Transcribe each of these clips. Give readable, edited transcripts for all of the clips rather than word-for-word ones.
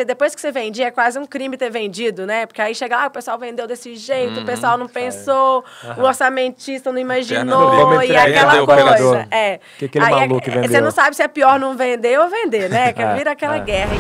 Depois que você vendia, é quase um crime ter vendido, né? Porque aí chega lá, o pessoal vendeu desse jeito, o pessoal não pensou, o orçamentista não imaginou, e aquela coisa. Que aquele maluco vendeu. Você não sabe se é pior não vender ou vender, né? Que vira aquela guerra.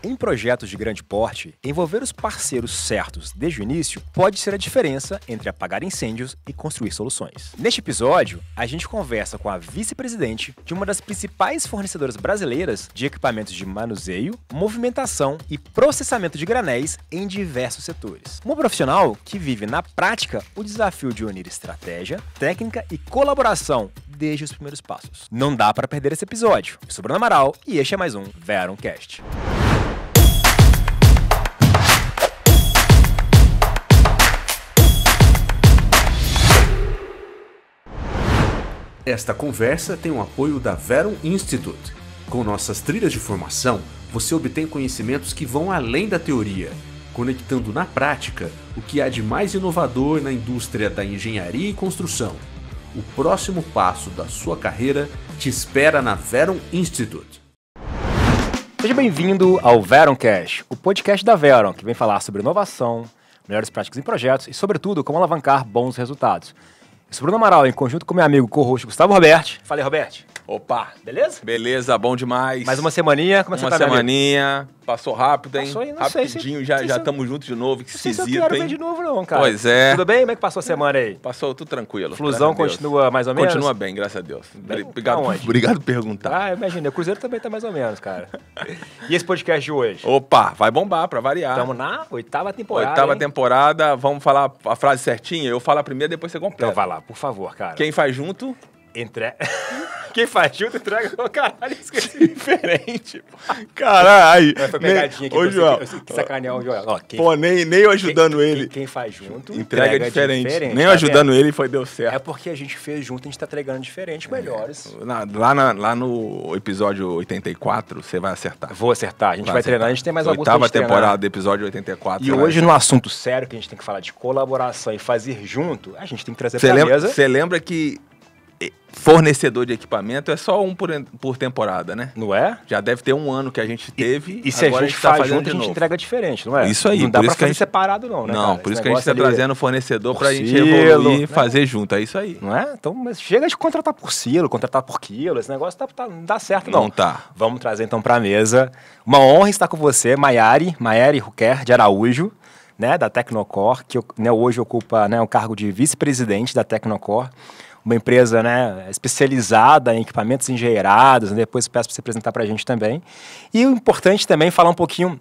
Em projetos de grande porte, envolver os parceiros certos desde o início pode ser a diferença entre apagar incêndios e construir soluções. Neste episódio, a gente conversa com a vice-presidente de uma das principais fornecedoras brasileiras de equipamentos de manuseio, movimentação e processamento de granéis em diversos setores. Uma profissional que vive na prática o desafio de unir estratégia, técnica e colaboração desde os primeiros passos. Não dá para perder esse episódio. Eu sou Bruno Amaral e este é mais um Veroncast. Esta conversa tem o apoio da Verum Institute. Com nossas trilhas de formação, você obtém conhecimentos que vão além da teoria, conectando na prática o que há de mais inovador na indústria da engenharia e construção. O próximo passo da sua carreira te espera na Verum Institute. Seja bem-vindo ao Veroncast, o podcast da Verum, que vem falar sobre inovação, melhores práticas em projetos e, sobretudo, como alavancar bons resultados. Eu sou Bruno Amaral, em conjunto com meu amigo co-host Gustavo Roberti. Falei, Roberti. Opa! Beleza? Beleza, bom demais. Mais uma semaninha, como é que você tá, Uma semaninha, passou rápido, hein? Passou aí, não Rapidinho, sei se... já estamos juntos de novo, que esquisito, hein? Não sei se eu quero hein? ver de novo não, cara. Pois é. Tudo bem? Como é que passou a semana aí? Passou tudo tranquilo. Flusão continua mais ou menos? Continua bem, graças a Deus. Bem, obrigado por perguntar. Ah, imagina, o Cruzeiro também tá mais ou menos, cara. E esse podcast de hoje? Opa, vai bombar, pra variar. Estamos na 8ª temporada, Oitava hein? temporada, vamos falar a frase certinha? Eu falo a primeira, depois você completa. Então vai lá, por favor, cara. Quem faz junto... Quem faz junto entrega... Oh, caralho, esqueci. Diferente. Caralho. Foi pegadinha aqui. Ô, João. Eu que sacanear o João. Ó, Pô, nem eu ajudando ele. Quem faz junto entrega diferente. Nem eu ajudando ele deu certo. É porque a gente fez junto, a gente tá entregando diferente, melhores. Lá no episódio 84, você vai acertar. Vou acertar. A gente vai treinar, a gente tem mais alguns Oitava temporada do episódio 84. E hoje, no assunto sério, que a gente tem que falar de colaboração e fazer junto, a gente tem que trazer pra mesa... Você lembra que fornecedor de equipamento é só um por temporada, né? Não é? Já deve ter um ano que a gente teve. E se a gente faz junto, a gente entrega diferente, não é? Isso aí. Não dá pra fazer separado, não, né? Não, cara? por isso que a gente tá trazendo o fornecedor pra gente silo, evoluir e fazer junto. É isso aí. Não é? Então, mas chega de contratar por silo, contratar por quilo. Esse negócio não dá certo, não. Não tá. Vamos trazer então pra mesa. Uma honra estar com você, Maiari Rucker de Araújo, né, da Tecnocore, que hoje ocupa, né, o cargo de vice-presidente da Tecnocore. Uma empresa, né, especializada em equipamentos engenheirados, né? Depois peço para você apresentar para a gente também. E o importante também falar um pouquinho,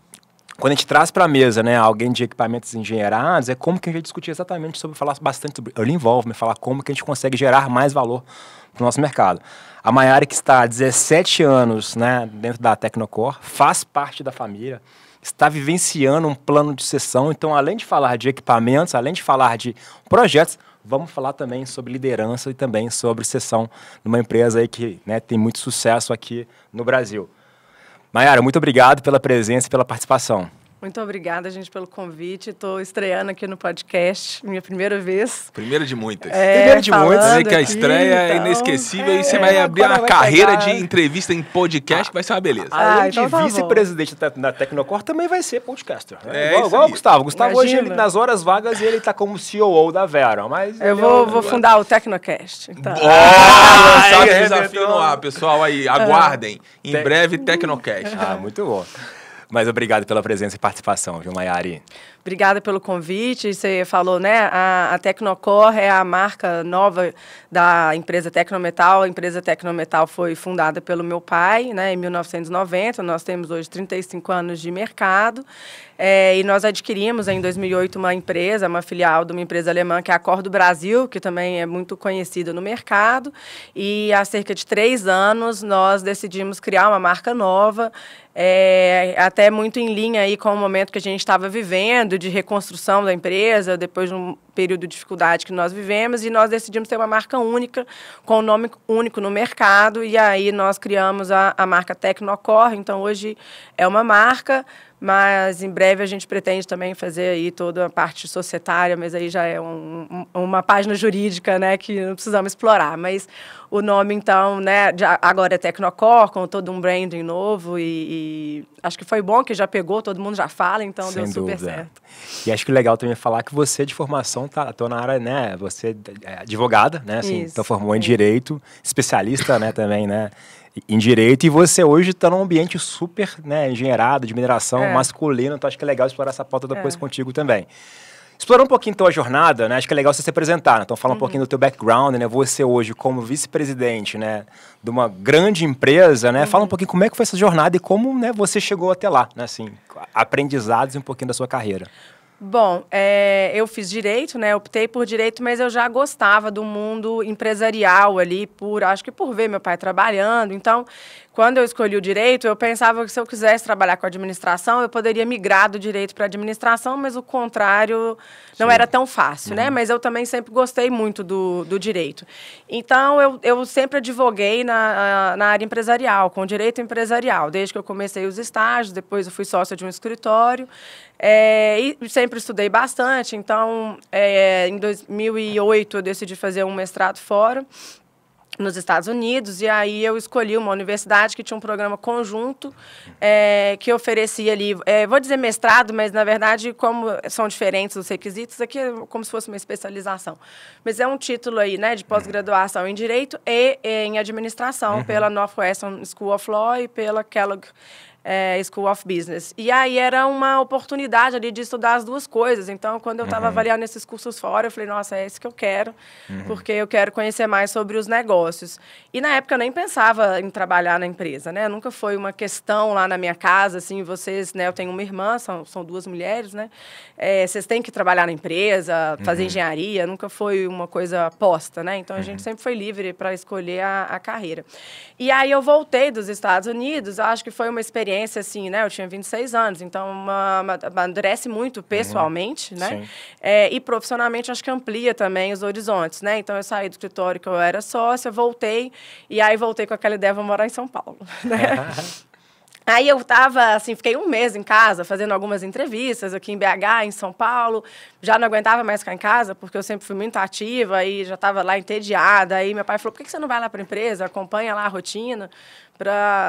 quando a gente traz para a mesa, né, alguém de equipamentos engenheirados, é como que a gente vai discutir exatamente falar bastante sobre early involvement, falar como que a gente consegue gerar mais valor para o nosso mercado. A Maiara, que está há 17 anos, né, dentro da Tecnocore, faz parte da família, está vivenciando um plano de sucessão. Então, além de falar de equipamentos, além de falar de projetos, vamos falar também sobre liderança e também sobre sucessão numa empresa aí que, né, tem muito sucesso aqui no Brasil. Maiara, muito obrigado pela presença e pela participação. Muito obrigada, gente, pelo convite. Estou estreando aqui no podcast, minha primeira vez. Primeira de muitas. Primeira de muitas. Sei que a estreia é inesquecível e você vai abrir uma carreira de entrevista em podcast que vai ser uma beleza. Além então de tá vice-presidente da Tecnocore, também vai ser podcaster. Né? É igual o Gustavo. Gustavo hoje, Imagina. nas horas vagas, ele está como CEO da Verum. Mas Eu vou fundar o Tecnocast. Então. Sabe o desafio no ar, pessoal aí. Aguardem. Em breve, Tecnocast. Muito bom. Mas obrigado pela presença e participação, viu, Maiari? Obrigada pelo convite. Você falou, né? A Tecnocore é a marca nova da empresa Tecnometal. A empresa Tecnometal foi fundada pelo meu pai, né, em 1990. Nós temos hoje 35 anos de mercado. E nós adquirimos em 2008 uma empresa, uma filial de uma empresa alemã, que é a Cor do Brasil, que também é muito conhecida no mercado. E há cerca de 3 anos nós decidimos criar uma marca nova, até muito em linha aí com o momento que a gente estava vivendo, de reconstrução da empresa, depois de um período de dificuldade que nós vivemos, e nós decidimos ter uma marca única, com um nome único no mercado, e aí nós criamos a marca Tecnocore. Então, hoje é uma marca, mas em breve a gente pretende também fazer aí toda a parte societária, mas aí já é uma página jurídica, né, que não precisamos explorar. Mas o nome, então, né, agora é Tecnocore, com todo um branding novo, e acho que foi bom, que já pegou, todo mundo já fala, então Sem deu super dúvida. certo. E acho que legal também falar que você de formação atua na área, né? Você é advogada, né? Assim, Isso. então formou em Direito, especialista, né, também, né? Em Direito, e você hoje está num ambiente super, né, engenheirado, de mineração, masculino, então acho que é legal explorar essa pauta depois contigo também. Explorar um pouquinho então a jornada, né? Acho que é legal você se apresentar, né? Então fala um pouquinho do teu background, né? Você hoje como vice-presidente, né, de uma grande empresa, né? Fala um pouquinho como é que foi essa jornada e como, né, você chegou até lá, né? Assim, aprendizados e um pouquinho da sua carreira. Bom, eu fiz Direito, né? Optei por Direito, mas eu já gostava do mundo empresarial ali, acho que por ver meu pai trabalhando. Então, quando eu escolhi o Direito, eu pensava que se eu quisesse trabalhar com administração, eu poderia migrar do Direito para a administração, mas o contrário não era tão fácil, né? Mas eu também sempre gostei muito do Direito. Então, eu sempre advoguei na área empresarial, com Direito empresarial, desde que eu comecei os estágios, depois eu fui sócia de um escritório. E sempre estudei bastante, então em 2008 eu decidi fazer um mestrado fora, nos Estados Unidos, e aí eu escolhi uma universidade que tinha um programa conjunto que oferecia ali, vou dizer mestrado, mas na verdade como são diferentes os requisitos, aqui é como se fosse uma especialização. Mas é um título aí, né, de pós-graduação em Direito e em Administração pela Northwestern School of Law e pela Kellogg School of Business. E aí era uma oportunidade ali de estudar as duas coisas. Então, quando eu estava avaliando esses cursos fora, eu falei, nossa, é esse que eu quero, porque eu quero conhecer mais sobre os negócios. E na época eu nem pensava em trabalhar na empresa, né? Nunca foi uma questão lá na minha casa, assim, vocês, né? Eu tenho uma irmã, são duas mulheres, né? Vocês têm que trabalhar na empresa, fazer engenharia, nunca foi uma coisa posta, né? Então, a gente sempre foi livre para escolher a carreira. E aí eu voltei dos Estados Unidos, acho que foi uma experiência assim, né? Eu tinha 26 anos, então amadurece muito pessoalmente, né? E profissionalmente acho que amplia também os horizontes, né? Então eu saí do escritório que eu era sócia, voltei, e aí voltei com aquela ideia, vou morar em São Paulo, né? Aí eu tava, assim, fiquei um mês em casa, fazendo algumas entrevistas aqui em BH, em São Paulo. Já não aguentava mais ficar em casa, porque eu sempre fui muito ativa e já estava lá entediada. Aí meu pai falou, por que você não vai lá para a empresa, acompanha lá a rotina,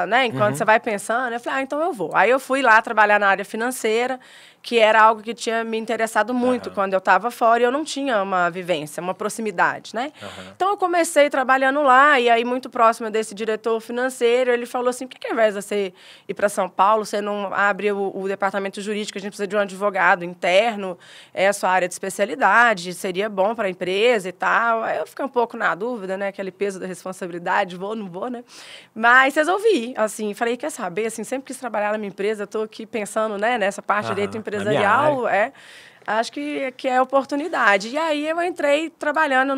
né, enquanto você vai pensando? Eu falei, então eu vou. Aí eu fui lá trabalhar na área financeira, que era algo que tinha me interessado muito quando eu estava fora, e eu não tinha uma vivência, uma proximidade, né? Então, eu comecei trabalhando lá, e aí, muito próximo desse diretor financeiro, ele falou assim, por que ao invés de você ir para São Paulo, você não abre o departamento jurídico, a gente precisa de um advogado interno, é a sua área de especialidade, seria bom para a empresa e tal. Aí eu fiquei um pouco na dúvida, né? Aquele peso da responsabilidade, vou, não vou, né? Mas resolvi, assim, falei, quer saber, assim, sempre quis trabalhar na minha empresa, estou aqui pensando, né, nessa parte de direito empresarial, acho que é oportunidade. E aí eu entrei trabalhando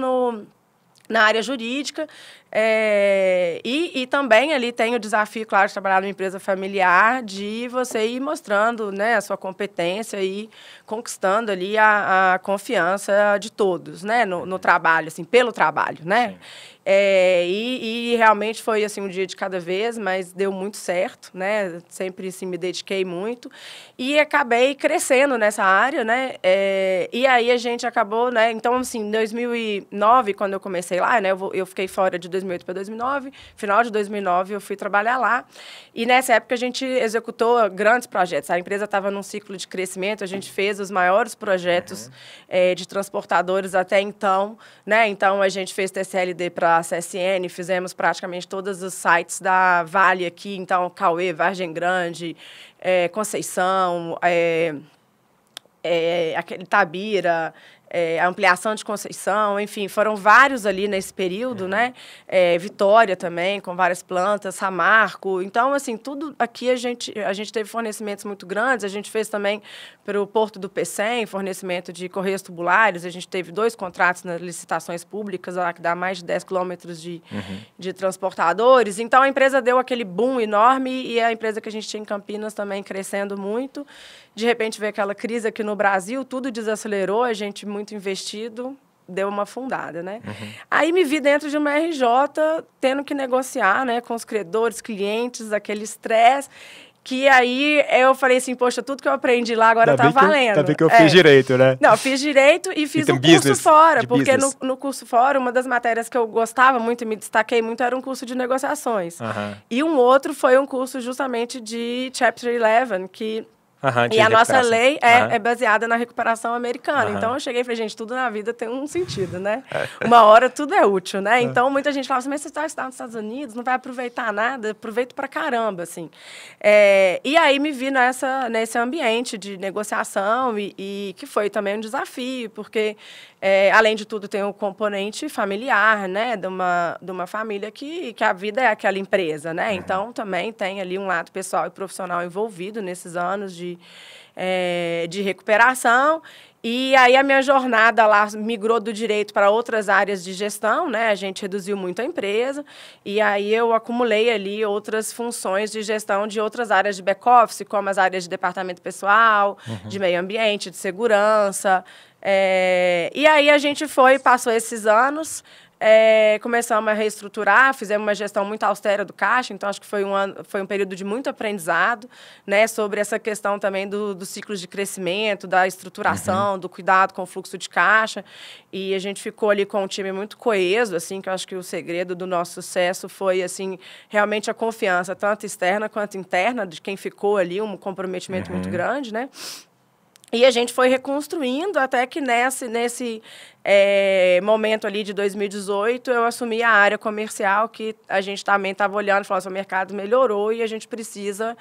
na área jurídica, e também ali tem o desafio, claro, de trabalhar numa empresa familiar, de você ir mostrando, né, a sua competência e conquistando ali a confiança de todos, né, no trabalho, assim, pelo trabalho, né? E realmente foi assim um dia de cada vez, mas deu muito certo, né? Sempre assim, me dediquei muito e acabei crescendo nessa área, né? E aí a gente acabou, né? Então, assim, em 2009, quando eu comecei lá, né? Eu fiquei fora de 2008 para 2009, final de 2009 eu fui trabalhar lá, e nessa época a gente executou grandes projetos. A empresa estava num ciclo de crescimento, a gente fez os maiores projetos de transportadores até então, né? Então a gente fez TCLD para a CSN, fizemos praticamente todos os sites da Vale aqui, então Cauê, Vargem Grande, Conceição, aquele Itabira, a ampliação de Conceição, enfim, foram vários ali nesse período, né? Vitória também, com várias plantas, Samarco. Então, assim, tudo aqui a gente teve fornecimentos muito grandes. A gente fez também para o Porto do Pecém, fornecimento de correios tubulares. A gente teve 2 contratos nas licitações públicas, lá que dá mais de 10 quilômetros de transportadores. Então, a empresa deu aquele boom enorme, e a empresa que a gente tinha em Campinas também crescendo muito. De repente, veio aquela crise aqui no Brasil, tudo desacelerou, a gente muito investido, deu uma afundada, né? Aí me vi dentro de uma RJ, tendo que negociar, né, com os credores, clientes, aquele estresse. Que aí eu falei assim, poxa, tudo que eu aprendi lá agora tá valendo. Ainda bem que eu fiz direito, né? Não, fiz direito e fiz um curso fora, porque no curso fora, uma das matérias que eu gostava muito e me destaquei muito era um curso de negociações. E um outro foi um curso justamente de Chapter 11, que... e a nossa lei é baseada na recuperação americana. Então, eu cheguei e falei, gente, tudo na vida tem um sentido, né? Uma hora tudo é útil, né? Então, muita gente falava assim, mas você está nos Estados Unidos, não vai aproveitar nada? Aproveito pra caramba, assim. E aí, me vi nesse ambiente de negociação e que foi também um desafio, porque, além de tudo, tem o componente familiar, né? De uma família que a vida é aquela empresa, né? Então, também tem ali um lado pessoal e profissional envolvido nesses anos de recuperação. E aí a minha jornada lá migrou do direito para outras áreas de gestão, né? A gente reduziu muito a empresa e aí eu acumulei ali outras funções de gestão de outras áreas de back-office, como as áreas de departamento pessoal, de meio ambiente, de segurança. E aí a gente passou esses anos... começamos a reestruturar, fizemos uma gestão muito austera do caixa, então acho que foi um período de muito aprendizado, né, sobre essa questão também dos ciclos de crescimento, da estruturação, do cuidado com o fluxo de caixa, e a gente ficou ali com um time muito coeso, assim, que eu acho que o segredo do nosso sucesso foi, assim, realmente a confiança, tanto externa quanto interna, de quem ficou ali, um comprometimento muito grande, né? E a gente foi reconstruindo até que nesse momento ali de 2018, eu assumi a área comercial, que a gente também estava olhando e falou assim, o mercado melhorou e a gente precisa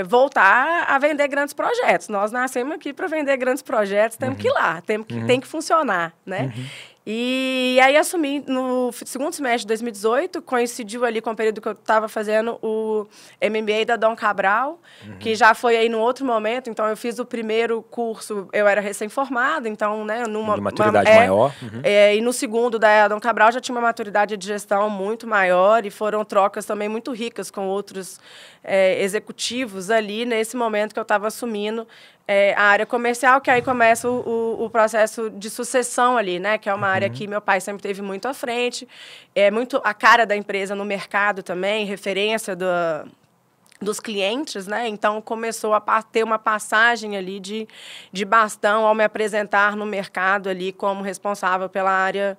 voltar a vender grandes projetos. Nós nascemos aqui para vender grandes projetos, temos que ir lá, tem que funcionar, né? E aí assumi no segundo semestre de 2018, coincidiu ali com o período que eu estava fazendo o MBA da Dom Cabral, que já foi aí no outro momento, então eu fiz o primeiro curso, eu era recém-formada, então, né, de maturidade maior. E no segundo da Dom Cabral já tinha uma maturidade de gestão muito maior e foram trocas também muito ricas com outros executivos ali nesse momento que eu estava assumindo a área comercial, que aí começa o processo de sucessão ali, né? Que é uma área que meu pai sempre teve muito à frente, muito a cara da empresa no mercado também, referência dos clientes, né? Então, começou a ter uma passagem ali de bastão ao me apresentar no mercado ali como responsável pela área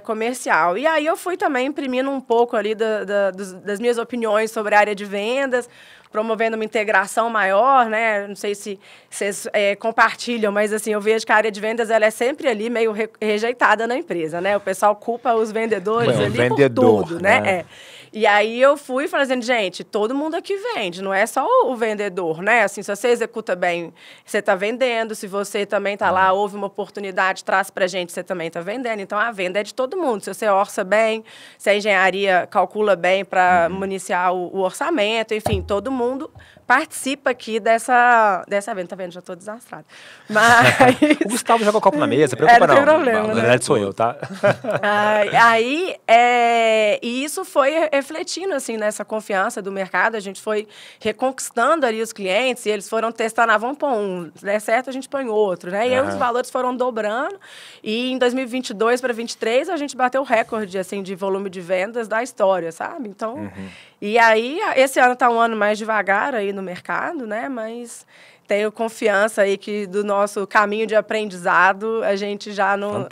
comercial. E aí eu fui também imprimindo um pouco ali das minhas opiniões sobre a área de vendas, promovendo uma integração maior, né? Não sei se vocês compartilham, mas assim, eu vejo que a área de vendas ela é sempre ali meio rejeitada na empresa, né? O pessoal culpa os vendedores ali por tudo, né? E aí eu fui falando, gente, todo mundo aqui vende, não é só o vendedor, né? Assim, se você executa bem, você está vendendo, se você também está lá, houve uma oportunidade, traz para a gente, você também está vendendo. Então, a venda é de todo mundo. Se você orça bem, se a engenharia calcula bem para municiar o orçamento, enfim, todo mundo participa aqui dessa venda. Tá vendo? Já estou desastrada. Mas... O Gustavo joga o copo na mesa, preocupa não tem problema, na verdade sou eu, tá? E isso foi refletindo, assim, nessa confiança do mercado. A gente foi reconquistando ali os clientes e eles foram testando, vamos pôr um, se der certo, a gente põe outro, né? E aí os valores foram dobrando. E em 2022 para 2023, a gente bateu o recorde, assim, de volume de vendas da história, sabe? Então... E aí, esse ano está um ano mais devagar aí no mercado, né? Mas tenho confiança aí que do nosso caminho de aprendizado a gente já não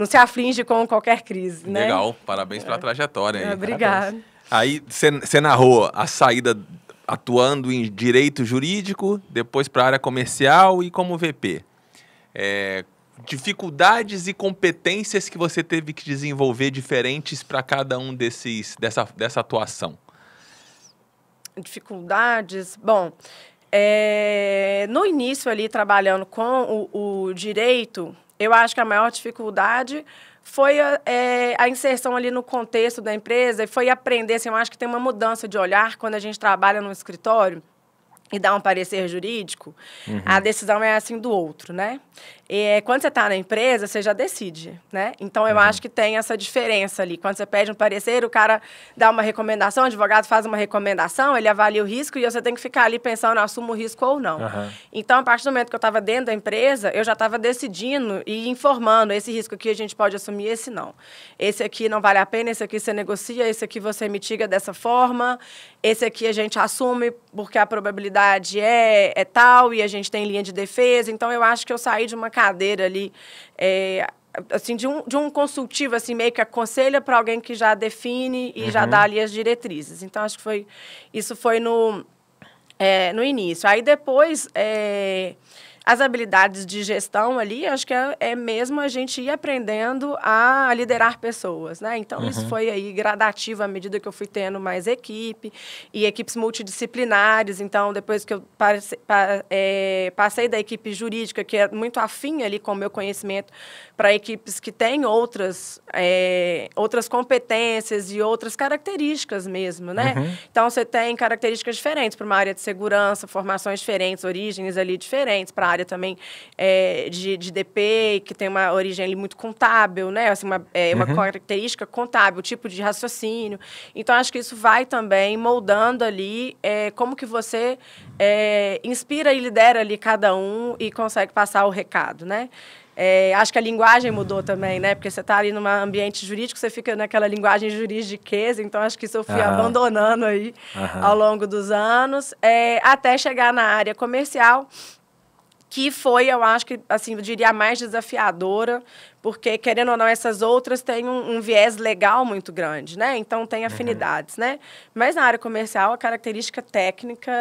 se aflige com qualquer crise, né? Legal, parabéns pela trajetória aí. Obrigada. Aí você narrou a saída atuando em direito jurídico, depois para a área comercial e como VP. Dificuldades e competências que você teve que desenvolver diferentes para cada um dessa atuação. Dificuldades? Bom, no início ali, trabalhando com o direito, eu acho que a maior dificuldade foi a inserção ali no contexto da empresa e foi aprender, assim, eu acho que tem uma mudança de olhar quando a gente trabalha no escritório e dá um parecer jurídico, a decisão é assim do outro, né? Quando você está na empresa, você já decide, né? Então, eu acho que tem essa diferença ali. Quando você pede um parecer, o cara dá uma recomendação, o advogado faz uma recomendação, ele avalia o risco e você tem que ficar ali pensando, assumo o risco ou não. Então, a partir do momento que eu estava dentro da empresa, eu já estava decidindo e informando, esse risco aqui a gente pode assumir, esse não. Esse aqui não vale a pena, esse aqui você negocia, esse aqui você mitiga dessa forma, esse aqui a gente assume porque a probabilidade é tal e a gente tem linha de defesa. Então, eu acho que eu saí de uma cadeira ali, assim, de um consultivo, assim, meio que aconselha para alguém que já define e já dá ali as diretrizes. Então, acho que isso foi no início. Aí, depois, as habilidades de gestão ali, acho que é mesmo a gente ir aprendendo a liderar pessoas, né? Então, isso foi aí gradativo à medida que eu fui tendo mais equipe e equipes multidisciplinares. Então, depois que eu passei da equipe jurídica, que é muito afim ali com o meu conhecimento, para equipes que têm outras competências e outras características mesmo, né? Então, você tem características diferentes para uma área de segurança, formações diferentes, origens ali diferentes, para área também de DP, que tem uma origem ali muito contábil, né? Assim, uma característica contábil, tipo de raciocínio. Então, acho que isso vai também moldando ali como que você inspira e lidera ali cada um e consegue passar o recado, né? Acho que a linguagem mudou também, né? Porque você está ali num ambiente jurídico, você fica naquela linguagem juridiquesa, então acho que isso eu fui abandonando aí ao longo dos anos, até chegar na área comercial, que foi, eu acho que, assim, eu diria, a mais desafiadora, porque, querendo ou não, essas outras têm um viés legal muito grande, né? Então, tem afinidades, né? Mas na área comercial, a característica técnica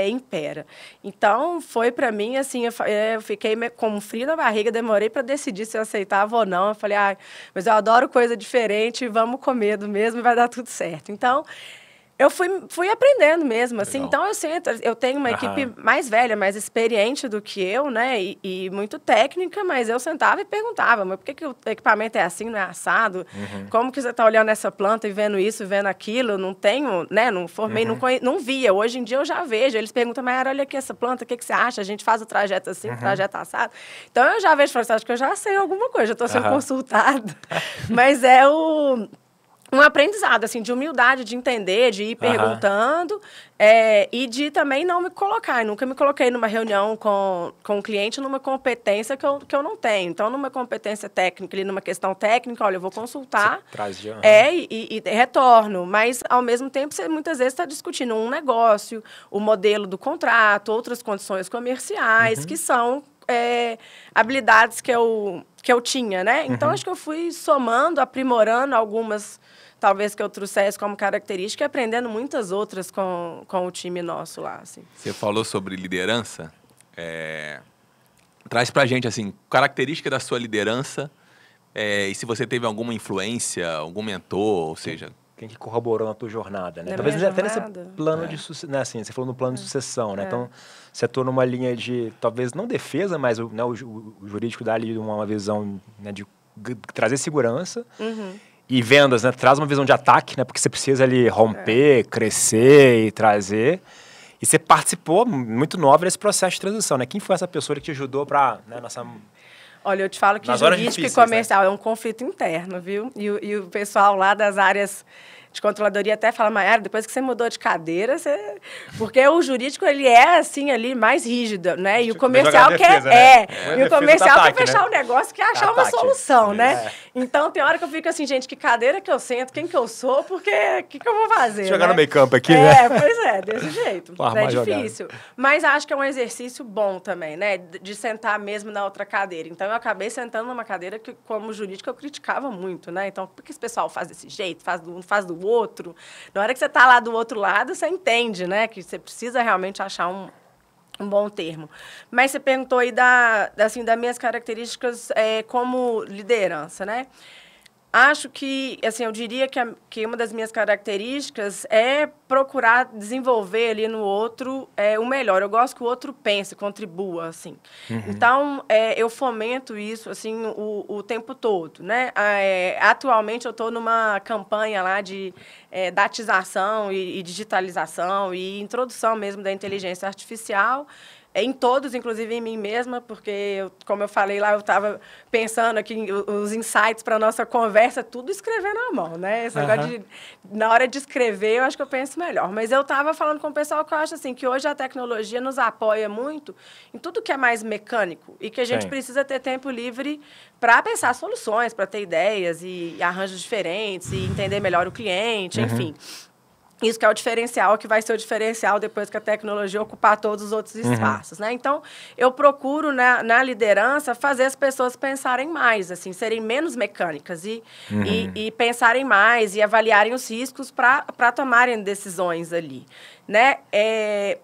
impera. Então, foi para mim, assim, eu fiquei com um frio na barriga, demorei para decidir se eu aceitava ou não. Eu falei, mas eu adoro coisa diferente, vamos com medo mesmo e vai dar tudo certo. Então, eu fui aprendendo mesmo, assim. Legal. Então, eu tenho uma equipe mais velha, mais experiente do que eu, né? E muito técnica, mas eu sentava e perguntava, mas por que o equipamento é assim, não é assado? Como que você está olhando essa planta e vendo isso, vendo aquilo? Não tenho, né? Não formei, não via. Hoje em dia eu já vejo. Eles perguntam, mas olha aqui essa planta, o que você acha? A gente faz o trajeto assim, o trajeto assado. Então, eu já vejo, acho que eu já sei alguma coisa, já estou sendo consultada. Mas um aprendizado, assim, de humildade, de entender, de ir perguntando e de também não me colocar. Eu nunca me coloquei numa reunião com um cliente numa competência que eu não tenho. Então, numa competência técnica, ali numa questão técnica, olha, eu vou consultar e retorno. Mas, ao mesmo tempo, você muitas vezes está discutindo um negócio, o modelo do contrato, outras condições comerciais, que são habilidades que eu tinha, né? Então, acho que eu fui somando, aprimorando algumas, talvez, que eu trouxesse como característica e aprendendo muitas outras com o time nosso lá, assim. Você falou sobre liderança. Traz pra gente, assim, característica da sua liderança e se você teve alguma influência, algum mentor, ou seja... Quem que corroborou na tua jornada, né? Talvez até nesse plano de sucessão, né? Assim, você falou no plano de sucessão, né? Então, você atua numa linha de, talvez, não defesa, mas o jurídico dá ali uma visão, né, de trazer segurança. E vendas, né? Traz uma visão de ataque, né? Porque você precisa ali romper, crescer e trazer. E você participou muito nova desse processo de transição, né? Quem foi essa pessoa que te ajudou para, né, nossa... Olha, eu te falo que jurídico e comercial é um conflito interno, viu? E o pessoal lá das áreas de controladoria até fala, Maiara, depois que você mudou de cadeira, porque o jurídico, ele é, assim, ali, mais rígido, né? E o comercial quer... E o comercial quer fechar o negócio, quer achar uma solução, né? Então, tem hora que eu fico assim, gente, que cadeira que eu sento, quem que eu sou, porque o que eu vou fazer, jogar no meio campo aqui, né? Pois desse jeito. É difícil. Mas acho que é um exercício bom também, né? De sentar mesmo na outra cadeira. Então, eu acabei sentando numa cadeira que, como jurídica, eu criticava muito, né? Então, por que esse pessoal faz desse jeito, faz do outro? Na hora que você está lá do outro lado, você entende, né? Que você precisa realmente achar um bom termo. Mas você perguntou aí das minhas características como liderança, né? Acho que, assim, eu diria que uma das minhas características é procurar desenvolver ali no outro o melhor. Eu gosto que o outro pense, contribua, assim. Então, eu fomento isso, assim, o tempo todo, né? Atualmente, eu estou numa campanha lá de datização e digitalização e introdução mesmo da inteligência artificial, em todos, inclusive em mim mesma, porque, como eu falei lá, eu estava pensando aqui os insights para a nossa conversa, tudo escrevendo à mão, né? Esse negócio de, na hora de escrever, eu acho que eu penso melhor. Mas eu estava falando com o pessoal que eu acho assim, que hoje a tecnologia nos apoia muito em tudo que é mais mecânico e que a gente precisa ter tempo livre para pensar soluções, para ter ideias e arranjos diferentes e entender melhor o cliente, enfim. Isso que é o diferencial, que vai ser o diferencial depois que a tecnologia ocupar todos os outros espaços, né? Então, eu procuro, na liderança, fazer as pessoas pensarem mais, assim, serem menos mecânicas e pensarem mais e avaliarem os riscos para tomarem decisões ali, né?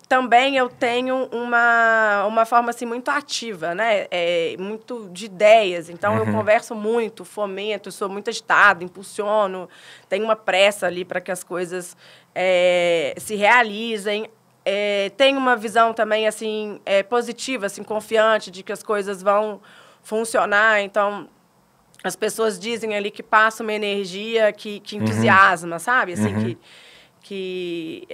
Também eu tenho uma forma, assim, muito ativa, né? Muito de ideias. Então, eu converso muito, fomento, sou muito agitada, impulsiono, tenho uma pressa ali para que as coisas se realizem. Tenho uma visão também assim positiva, assim, confiante de que as coisas vão funcionar. Então, as pessoas dizem ali que passa uma energia que entusiasma, sabe? Assim, que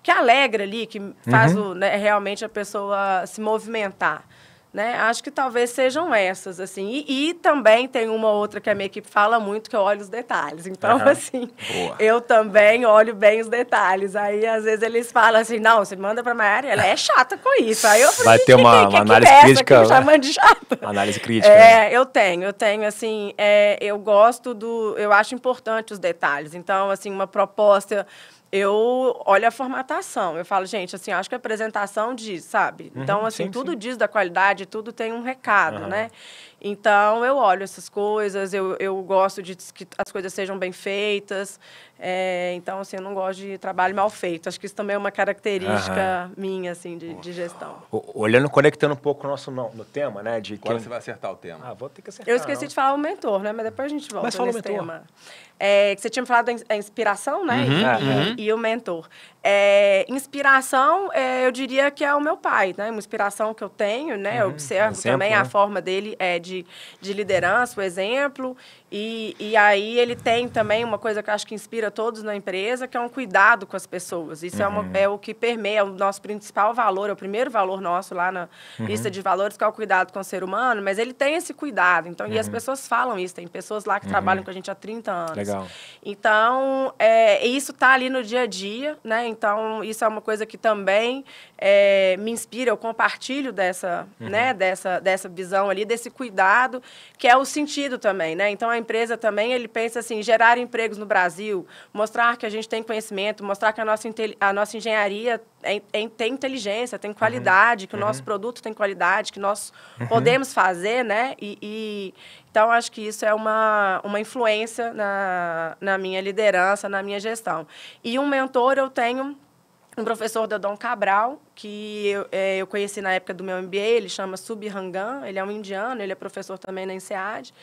alegra ali, que faz realmente a pessoa se movimentar. Né? Acho que talvez sejam essas, assim. E também tem uma outra que a minha equipe fala muito, que eu olho os detalhes. Então, assim, eu também olho bem os detalhes. Aí, às vezes, eles falam assim, não, você manda pra Maiara, ela é chata com isso. Aí eu falei, vai ter uma análise crítica. Chamando de chata. Análise crítica. Né? Eu tenho, assim, eu gosto eu acho importante os detalhes. Então, assim, uma proposta... Eu olho a formatação, eu falo, gente, assim, acho que a apresentação diz, sabe? Então, assim, tudo diz da qualidade, tudo tem um recado, né? Então, eu olho essas coisas, eu gosto de que as coisas sejam bem feitas. Então, assim, eu não gosto de trabalho mal feito. Acho que isso também é uma característica minha, assim, de gestão. Olhando, conectando um pouco no tema, né? Agora você vai acertar o tema. Vou ter que acertar. Eu esqueci de falar o mentor, né? Mas depois a gente volta nesse tema. Que você tinha falado da inspiração, né? E o mentor. Inspiração, eu diria que é o meu pai, né? Uma inspiração que eu tenho, né? Eu observo também a forma dele de liderança, o exemplo. E aí ele tem também uma coisa que eu acho que inspira todos na empresa, que é um cuidado com as pessoas. Isso é o que permeia o nosso principal valor, é o primeiro valor nosso lá na lista de valores, que é o cuidado com o ser humano, mas ele tem esse cuidado. Então, e as pessoas falam isso, tem pessoas lá que trabalham com a gente há 30 anos. Legal. Então, isso está ali no dia a dia, né? Então, isso é uma coisa que também me inspira, eu compartilho dessa visão ali, desse cuidado, que é o sentido também, né? Então, a empresa também, ele pensa assim, gerar empregos no Brasil, mostrar que a gente tem conhecimento, mostrar que a nossa engenharia tem inteligência, tem qualidade, que o nosso produto tem qualidade, que nós podemos fazer, né? Então, acho que isso é uma influência na minha liderança, na minha gestão. E um mentor, eu tenho um professor Dodon Cabral, que eu conheci na época do meu MBA, ele chama Subrangan, ele é um indiano, ele é professor também na INSEAD.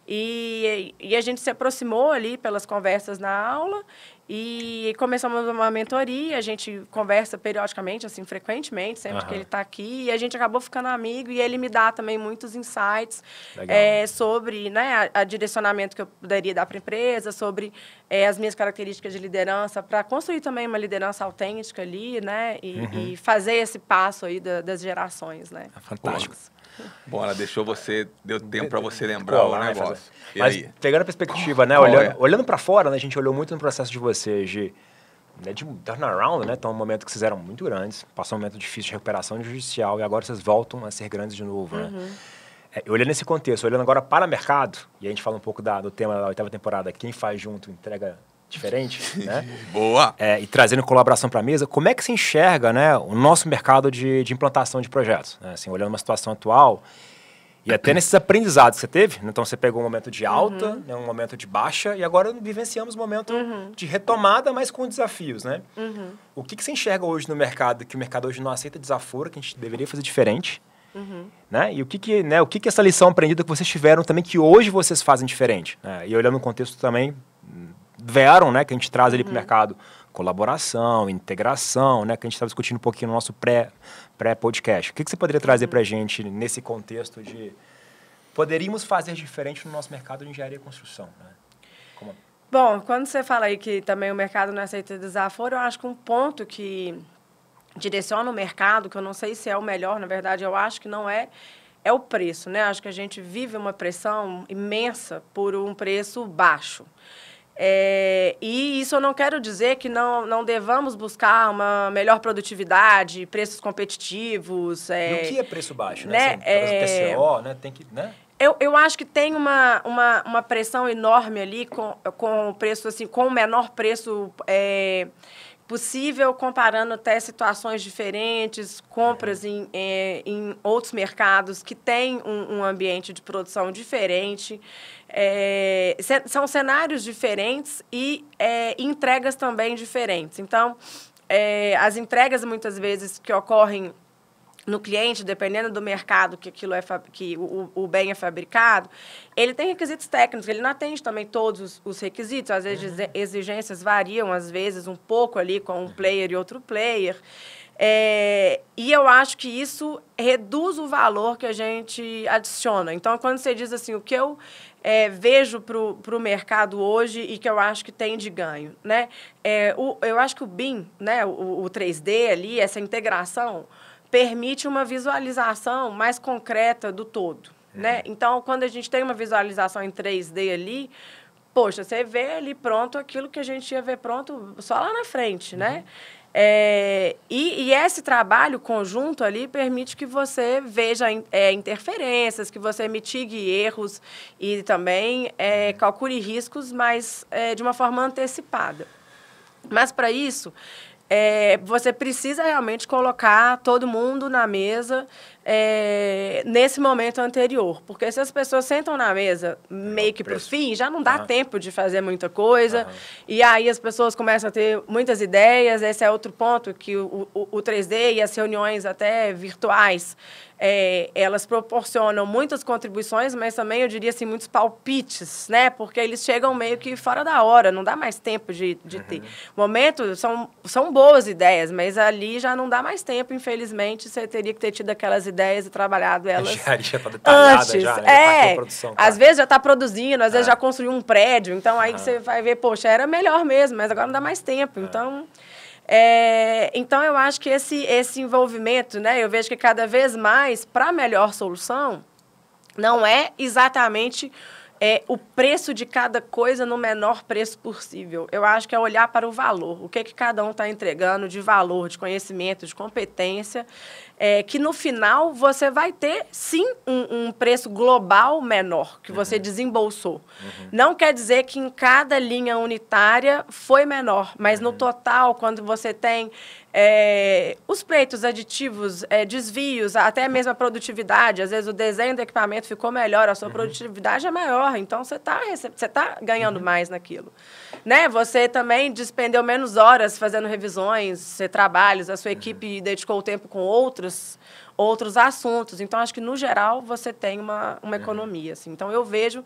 E a gente se aproximou ali pelas conversas na aula e começamos uma mentoria, a gente conversa periodicamente, assim, frequentemente, sempre que ele está aqui, e a gente acabou ficando amigo e ele me dá também muitos insights sobre, né, a direcionamento que eu poderia dar para a empresa, sobre as minhas características de liderança, para construir também uma liderança autêntica ali, né, e fazer esse passo aí das gerações, né. Fantástico. Bom, ela deu tempo para você lembrar o negócio. Mas pegando a perspectiva, né, olhando para fora, né, a gente olhou muito no processo de vocês de turnaround, né, então um momento que vocês eram muito grandes, passou um momento difícil de recuperação judicial e agora vocês voltam a ser grandes de novo, né? Olhando nesse contexto, olhando agora para o mercado, e a gente fala um pouco do tema da 8ª temporada, quem faz junto entrega diferente, né? Boa! E trazendo colaboração para a mesa, como é que se enxerga, né, o nosso mercado de implantação de projetos? Né? Assim, olhando uma situação atual e até nesses aprendizados que você teve, né? Então você pegou um momento de alta, né, um momento de baixa, e agora vivenciamos um momento de retomada, mas com desafios, né? O que você enxerga hoje no mercado, que o mercado hoje não aceita desaforo, que a gente deveria fazer diferente? Né? E o que essa lição aprendida que vocês tiveram também, que hoje vocês fazem diferente? Né? E olhando no contexto também Verum, né, que a gente traz ali para o mercado, colaboração, integração, né, que a gente estava discutindo um pouquinho no nosso pré-podcast. O que você poderia trazer para a gente nesse contexto de poderíamos fazer diferente no nosso mercado de engenharia e construção? Né? Bom, quando você fala aí que também o mercado não aceita desaforo, eu acho que um ponto que direciona o mercado, que eu não sei se é o melhor, na verdade, eu acho que não é, é o preço, né? Acho que a gente vive uma pressão imensa por um preço baixo. E isso eu não quero dizer que não devamos buscar uma melhor produtividade, preços competitivos. E o que é preço baixo, né? Assim, TCO, né? Tem que, né? Eu acho que tem uma pressão enorme ali com o preço, assim, com o menor preço possível, comparando até situações diferentes, compras em outros mercados que têm um ambiente de produção diferente. São cenários diferentes e entregas também diferentes. Então, as entregas, muitas vezes, que ocorrem no cliente, dependendo do mercado que aquilo que o bem é fabricado, ele tem requisitos técnicos, ele não atende também todos os requisitos, às vezes exigências variam, às vezes um pouco ali com um player e outro player, e eu acho que isso reduz o valor que a gente adiciona. Então, quando você diz assim, o que eu vejo para o mercado hoje e que eu acho que tem de ganho, né? Eu acho que o BIM, né, o 3D ali, essa integração, permite uma visualização mais concreta do todo, né? Então, quando a gente tem uma visualização em 3D ali, poxa, você vê ali pronto aquilo que a gente ia ver pronto só lá na frente, né? E esse trabalho conjunto ali permite que você veja interferências, que você mitigue erros e também calcule riscos, mas de uma forma antecipada. Mas, para isso, você precisa realmente colocar todo mundo na mesa nesse momento anterior. Porque se as pessoas sentam na mesa meio que para o fim, já não dá tempo de fazer muita coisa. E aí as pessoas começam a ter muitas ideias. Esse é outro ponto, que o 3D e as reuniões até virtuais, elas proporcionam muitas contribuições, mas também, eu diria assim, muitos palpites, né? Porque eles chegam meio que fora da hora, não dá mais tempo de ter. Momento, são boas ideias, mas ali já não dá mais tempo, infelizmente, você teria que ter tido aquelas ideias e trabalhado elas Já tá detalhada, antes. já, né? Já produção, às vezes já está produzindo, às vezes já construiu um prédio, então aí você vai ver, poxa, era melhor mesmo, mas agora não dá mais tempo, então... Então, eu acho que esse envolvimento, né, eu vejo que cada vez mais, para a melhor solução, não é exatamente o preço de cada coisa no menor preço possível. Eu acho que é olhar para o valor, o que cada um está entregando de valor, de conhecimento, de competência, que no final você vai ter, sim, um preço global menor que você desembolsou. Não quer dizer que em cada linha unitária foi menor, mas no total, quando você tem os pleitos, aditivos, desvios, até mesmo a produtividade, às vezes o desenho do equipamento ficou melhor, a sua produtividade é maior, então você tá ganhando mais naquilo. Né? Você também despendeu menos horas fazendo revisões, trabalhos, a sua equipe dedicou o tempo com outros assuntos. Então, acho que, no geral, você tem uma economia. Assim. Então, eu vejo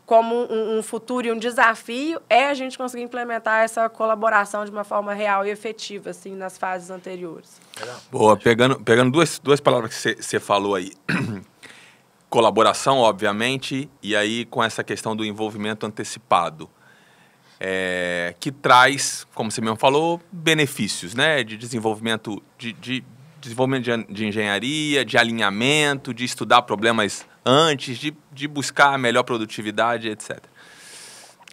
como um futuro e um desafio a gente conseguir implementar essa colaboração de uma forma real e efetiva, assim, nas fases anteriores. Boa, pegando duas palavras que você falou aí. Colaboração, obviamente, e aí com essa questão do envolvimento antecipado. Que traz, como você mesmo falou, benefícios, né? De desenvolvimento de engenharia, de alinhamento, de estudar problemas antes, de buscar a melhor produtividade, etc.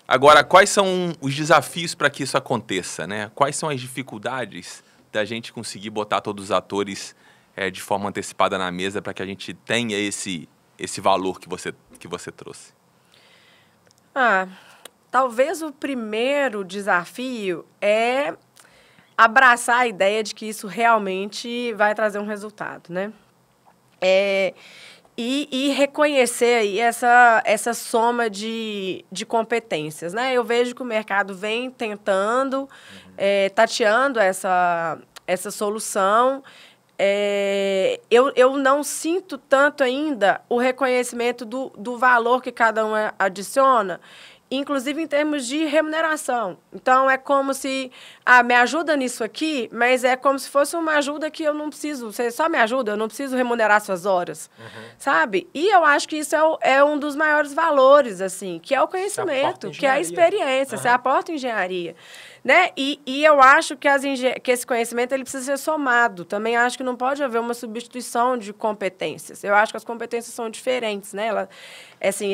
Agora, quais são os desafios para que isso aconteça, né? Quais são as dificuldades da gente conseguir botar todos os atores de forma antecipada na mesa para que a gente tenha esse valor que você trouxe? Talvez o primeiro desafio é abraçar a ideia de que isso realmente vai trazer um resultado, né? E reconhecer aí essa soma de competências, né? Eu vejo que o mercado vem tentando, tateando essa solução. Eu não sinto tanto ainda o reconhecimento do valor que cada um adiciona inclusive em termos de remuneração. Então, é como se, me ajuda nisso aqui, mas é como se fosse uma ajuda que eu não preciso, você só me ajuda, eu não preciso remunerar suas horas, sabe? E eu acho que isso é um dos maiores valores, assim, que é o conhecimento, que é a experiência, você aporta engenharia. Né? E eu acho que esse conhecimento ele precisa ser somado. Também acho que não pode haver uma substituição de competências. Eu acho que as competências são diferentes, né? Assim,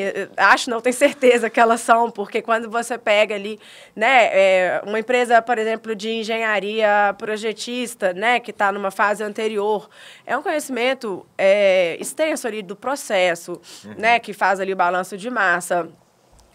não tenho certeza que elas são, porque quando você pega ali, né, uma empresa, por exemplo, de engenharia projetista, né, que está numa fase anterior, é um conhecimento extenso ali do processo, né, que faz ali o balanço de massa,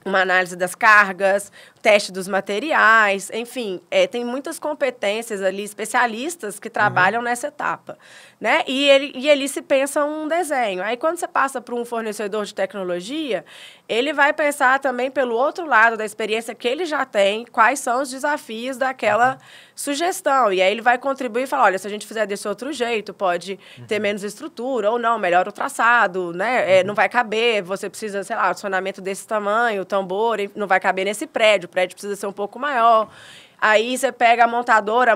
uma análise das cargas, teste dos materiais, enfim, tem muitas competências ali, especialistas que trabalham nessa etapa, né? E ali se pensa um desenho. Aí, quando você passa para um fornecedor de tecnologia, ele vai pensar também pelo outro lado da experiência que ele já tem, quais são os desafios daquela sugestão. E aí ele vai contribuir e falar, olha, se a gente fizer desse outro jeito, pode ter menos estrutura, ou não, melhora o traçado, né? Não vai caber, você precisa, sei lá, acionamento desse tamanho, tambor, não vai caber nesse prédio, o prédio precisa ser um pouco maior. Aí você pega a montadora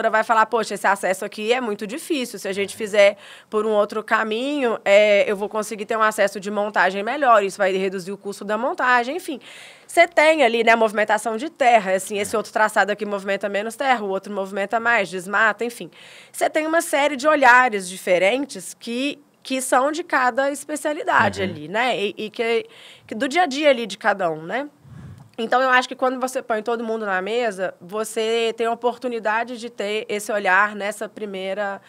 vai falar, poxa, esse acesso aqui é muito difícil, se a gente fizer por um outro caminho, eu vou conseguir ter um acesso de montagem melhor, isso vai reduzir o custo da montagem, enfim. Você tem ali, né, movimentação de terra, assim, esse outro traçado aqui movimenta menos terra, o outro movimenta mais, desmata, enfim. Você tem uma série de olhares diferentes que são de cada especialidade ali, né, e que do dia a dia ali de cada um, né. Então, eu acho que quando você põe todo mundo na mesa, você tem a oportunidade de ter esse olhar nessa primeira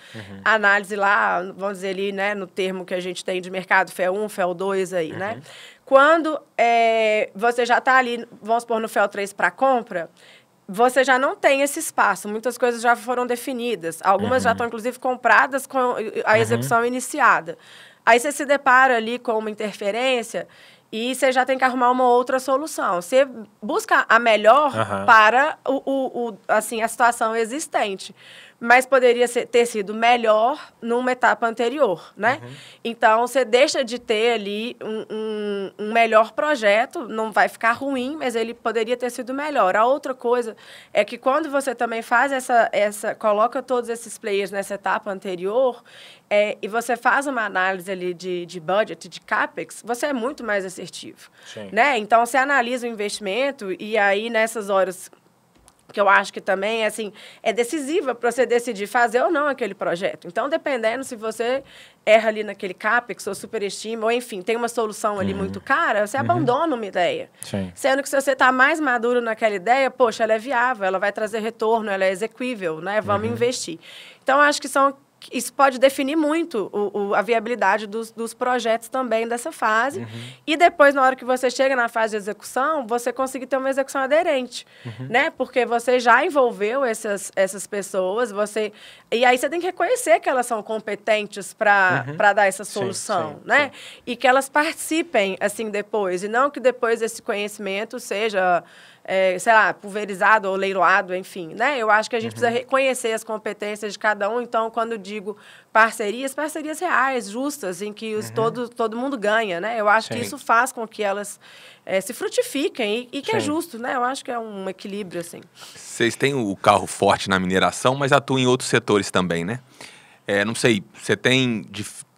análise lá, vamos dizer ali, né, no termo que a gente tem de mercado, FEL 1, FEL 2 aí, né? Quando você já está ali, vamos supor, no FEL 3 para compra, você já não tem esse espaço. Muitas coisas já foram definidas. Algumas já estão, inclusive, compradas com a execução iniciada. Aí você se depara ali com uma interferência e você já tem que arrumar uma outra solução. Você busca a melhor para assim, a situação existente. Mas poderia ter sido melhor numa etapa anterior, né? Então, você deixa de ter ali um melhor projeto, não vai ficar ruim, mas ele poderia ter sido melhor. A outra coisa é que quando você também faz coloca todos esses players nessa etapa anterior, e você faz uma análise ali de budget, de CAPEX, você é muito mais assertivo, né? Então, você analisa o investimento e aí, nessas horas que eu acho que também assim, é decisiva para você decidir fazer ou não aquele projeto. Então, dependendo se você erra ali naquele CAPEX ou superestima, ou enfim, tem uma solução ali muito cara, você abandona uma ideia. Sendo que se você está mais maduro naquela ideia, poxa, ela é viável, ela vai trazer retorno, ela é execuível, né? Vamos investir. Então, acho que isso pode definir muito a viabilidade dos projetos também dessa fase. E depois, na hora que você chega na fase de execução, você conseguir ter uma execução aderente, né? Porque você já envolveu essas pessoas, e aí você tem que reconhecer que elas são competentes para dar essa solução, né? E que elas participem, assim, depois. E não que depois esse conhecimento seja sei lá, pulverizado ou leiloado, enfim, né? Eu acho que a gente precisa reconhecer as competências de cada um. Então, quando digo parcerias reais, justas, em que todo mundo ganha, né? Eu acho que isso faz com que elas se frutifiquem e que é justo, né? Eu acho que é um equilíbrio, assim. Vocês têm o carro forte na mineração, mas atuam em outros setores também, né? Não sei, você tem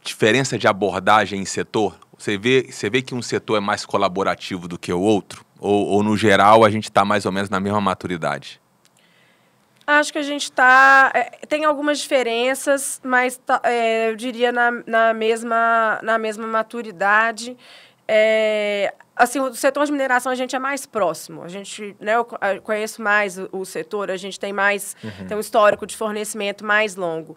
diferença de abordagem em setor? Você vê que um setor é mais colaborativo do que o outro? Ou no geral, a gente está mais ou menos na mesma maturidade? Acho que a gente tem algumas diferenças, mas eu diria na mesma maturidade. Assim, o setor de mineração a gente é mais próximo. A gente, né, eu conheço mais o setor, a gente tem mais tem um histórico de fornecimento mais longo.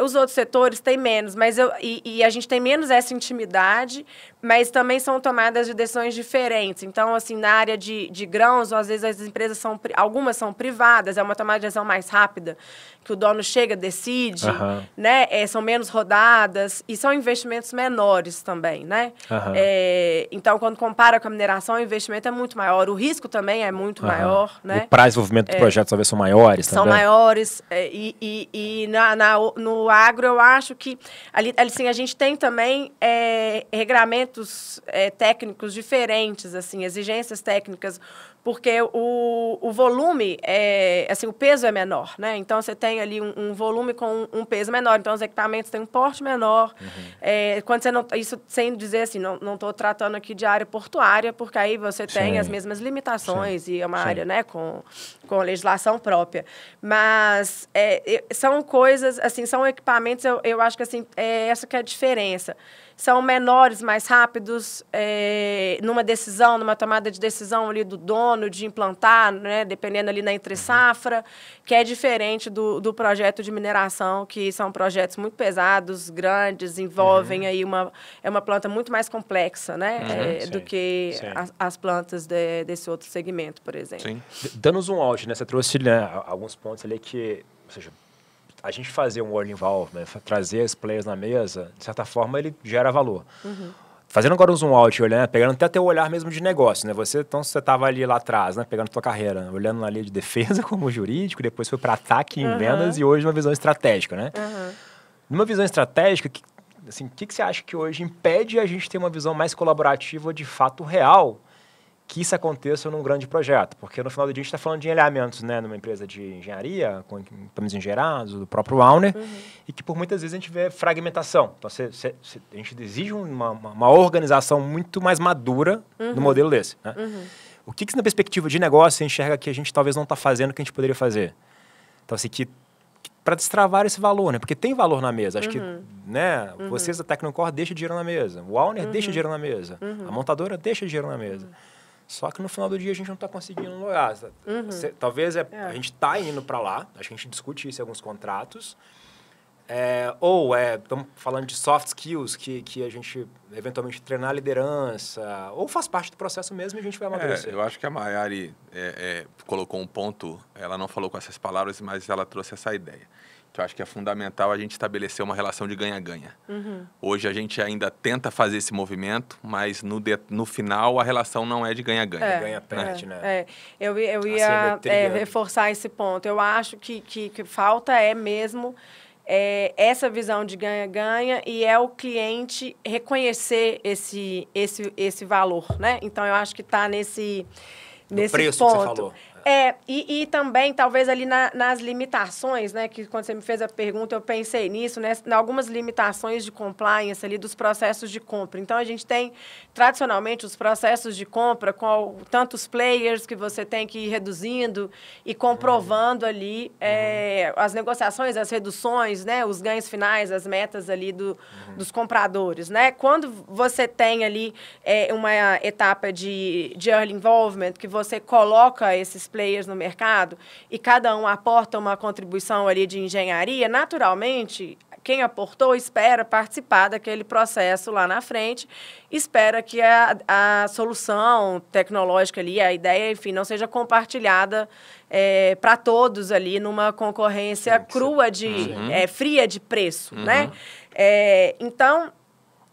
Os outros setores têm menos, mas e a gente tem menos essa intimidade, mas também são tomadas de decisões diferentes. Então, assim, na área de grãos, às vezes as empresas algumas são privadas, é uma tomada de decisão mais rápida, que o dono chega, decide, né? São menos rodadas e são investimentos menores também, né? Então, quando compara trabalha com a mineração, o investimento é muito maior, o risco também é muito maior, né? O prazo de desenvolvimento do projeto talvez são maiores são também. São maiores, no agro eu acho que ali assim, a gente tem também regramentos técnicos diferentes, assim, exigências técnicas, porque o volume, assim, o peso é menor, né? Então, você tem ali um volume com um peso menor. Então, os equipamentos têm um porte menor. Quando você não... Isso sem dizer assim, não estou tratando aqui de área portuária, porque aí você tem as mesmas limitações e é uma área, né, com legislação própria. Mas são coisas, assim, são equipamentos, eu acho que, assim, essa que é a diferença. São menores, mais rápidos, numa decisão, numa tomada de decisão ali do dono, de implantar, né, dependendo ali na entre-safra, que é diferente do projeto de mineração, que são projetos muito pesados, grandes, envolvem aí uma planta muito mais complexa, né, do que as plantas desse outro segmento, por exemplo. Sim. Dando zoom out, né, você trouxe, né, alguns pontos ali que, ou seja, a gente fazer um World Involvement, trazer os players na mesa, de certa forma, ele gera valor. Fazendo agora um zoom out, olhando, pegando até teu olhar mesmo de negócio, né? Então, você estava ali lá atrás, né? Pegando tua carreira, olhando ali de defesa como jurídico, depois foi para ataque em vendas e hoje uma visão estratégica, né? Numa visão estratégica, assim, o que você acha que hoje impede a gente ter uma visão mais colaborativa de fato real que isso aconteça num grande projeto? Porque no final do dia a gente está falando de alinhamentos, né, numa empresa de engenharia, com equipamentos engenheirados, do próprio Auner, e que por muitas vezes a gente vê fragmentação. Então, a gente exige uma organização muito mais madura no modelo desse. Né? O que na perspectiva de negócio você enxerga que a gente talvez não está fazendo o que a gente poderia fazer? Então, assim, para destravar esse valor, né? Porque tem valor na mesa. Acho que, né, vocês da Tecnocore deixam dinheiro na mesa, o Auner deixa dinheiro na mesa, a montadora deixa dinheiro na mesa. Só que no final do dia a gente não está conseguindo logar. Talvez a gente está indo para lá, a gente discute isso em alguns contratos, estamos falando de soft skills que a gente eventualmente treinar a liderança, ou faz parte do processo mesmo e a gente vai amadurecer. Eu acho que a Mayari colocou um ponto, ela não falou com essas palavras, mas ela trouxe essa ideia. Eu acho que é fundamental a gente estabelecer uma relação de ganha-ganha. Hoje a gente ainda tenta fazer esse movimento, mas no final a relação não é de ganha-ganha. Ganha-perde, né? Eu ia reforçar esse ponto. Eu acho que falta mesmo essa visão de ganha-ganha e o cliente reconhecer esse valor, né? Então, eu acho que está nesse preço ponto. Que você falou. E também, talvez, ali nas limitações, né? Que quando você me fez a pergunta, eu pensei nisso, né? Em algumas limitações de compliance ali dos processos de compra. Então, a gente tem, tradicionalmente, os processos de compra com tantos players que você tem que ir reduzindo e comprovando ali as negociações, as reduções, né? Os ganhos finais, as metas ali dos compradores, né? Quando você tem ali uma etapa de early involvement, que você coloca esses players no mercado e cada um aporta uma contribuição ali de engenharia, naturalmente, quem aportou espera participar daquele processo lá na frente, espera que a solução tecnológica ali, a ideia, enfim, não seja compartilhada para todos ali numa concorrência crua, fria de preço, né? Então,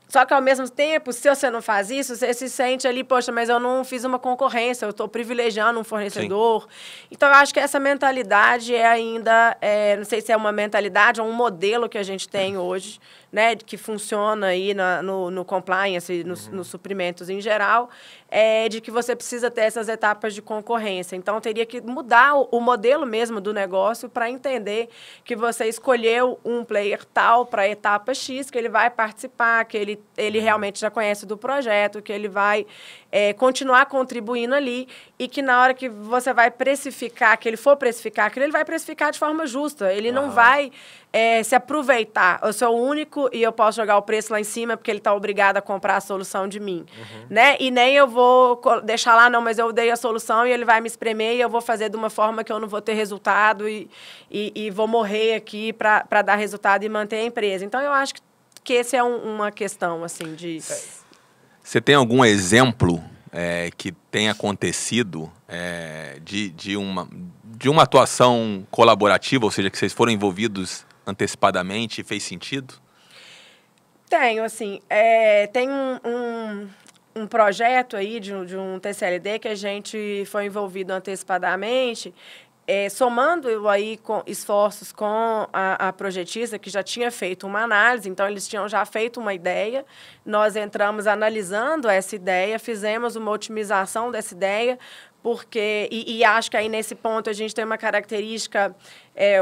só que, ao mesmo tempo, se você não faz isso, você se sente ali, poxa, mas eu não fiz uma concorrência, eu estou privilegiando um fornecedor. Sim. Então, eu acho que essa mentalidade ainda, não sei se é uma mentalidade ou um modelo que a gente tem hoje, né, que funciona aí no compliance, nos suprimentos em geral, de que você precisa ter essas etapas de concorrência. Então, teria que mudar o modelo mesmo do negócio para entender que você escolheu um player tal para a etapa X, que ele vai participar, que ele realmente já conhece do projeto, que ele vai continuar contribuindo ali e que na hora que você vai precificar, que ele for precificar aquilo, ele vai precificar de forma justa. Ele não vai se aproveitar. Eu sou o único e eu posso jogar o preço lá em cima porque ele está obrigado a comprar a solução de mim. Né? E nem eu vou deixar lá, não, mas eu dei a solução e ele vai me espremer e eu vou fazer de uma forma que eu não vou ter resultado e vou morrer aqui para dar resultado e manter a empresa. Então, eu acho que esse é uma questão, assim, de... Você tem algum exemplo que tenha acontecido de uma atuação colaborativa, ou seja, que vocês foram envolvidos antecipadamente e fez sentido? Tenho, assim, tem um projeto aí de um TCLD que a gente foi envolvido antecipadamente, somando aí com esforços com a projetista, que já tinha feito uma análise, então eles tinham já feito uma ideia, nós entramos analisando essa ideia, fizemos uma otimização dessa ideia, porque e acho que aí nesse ponto a gente tem uma característica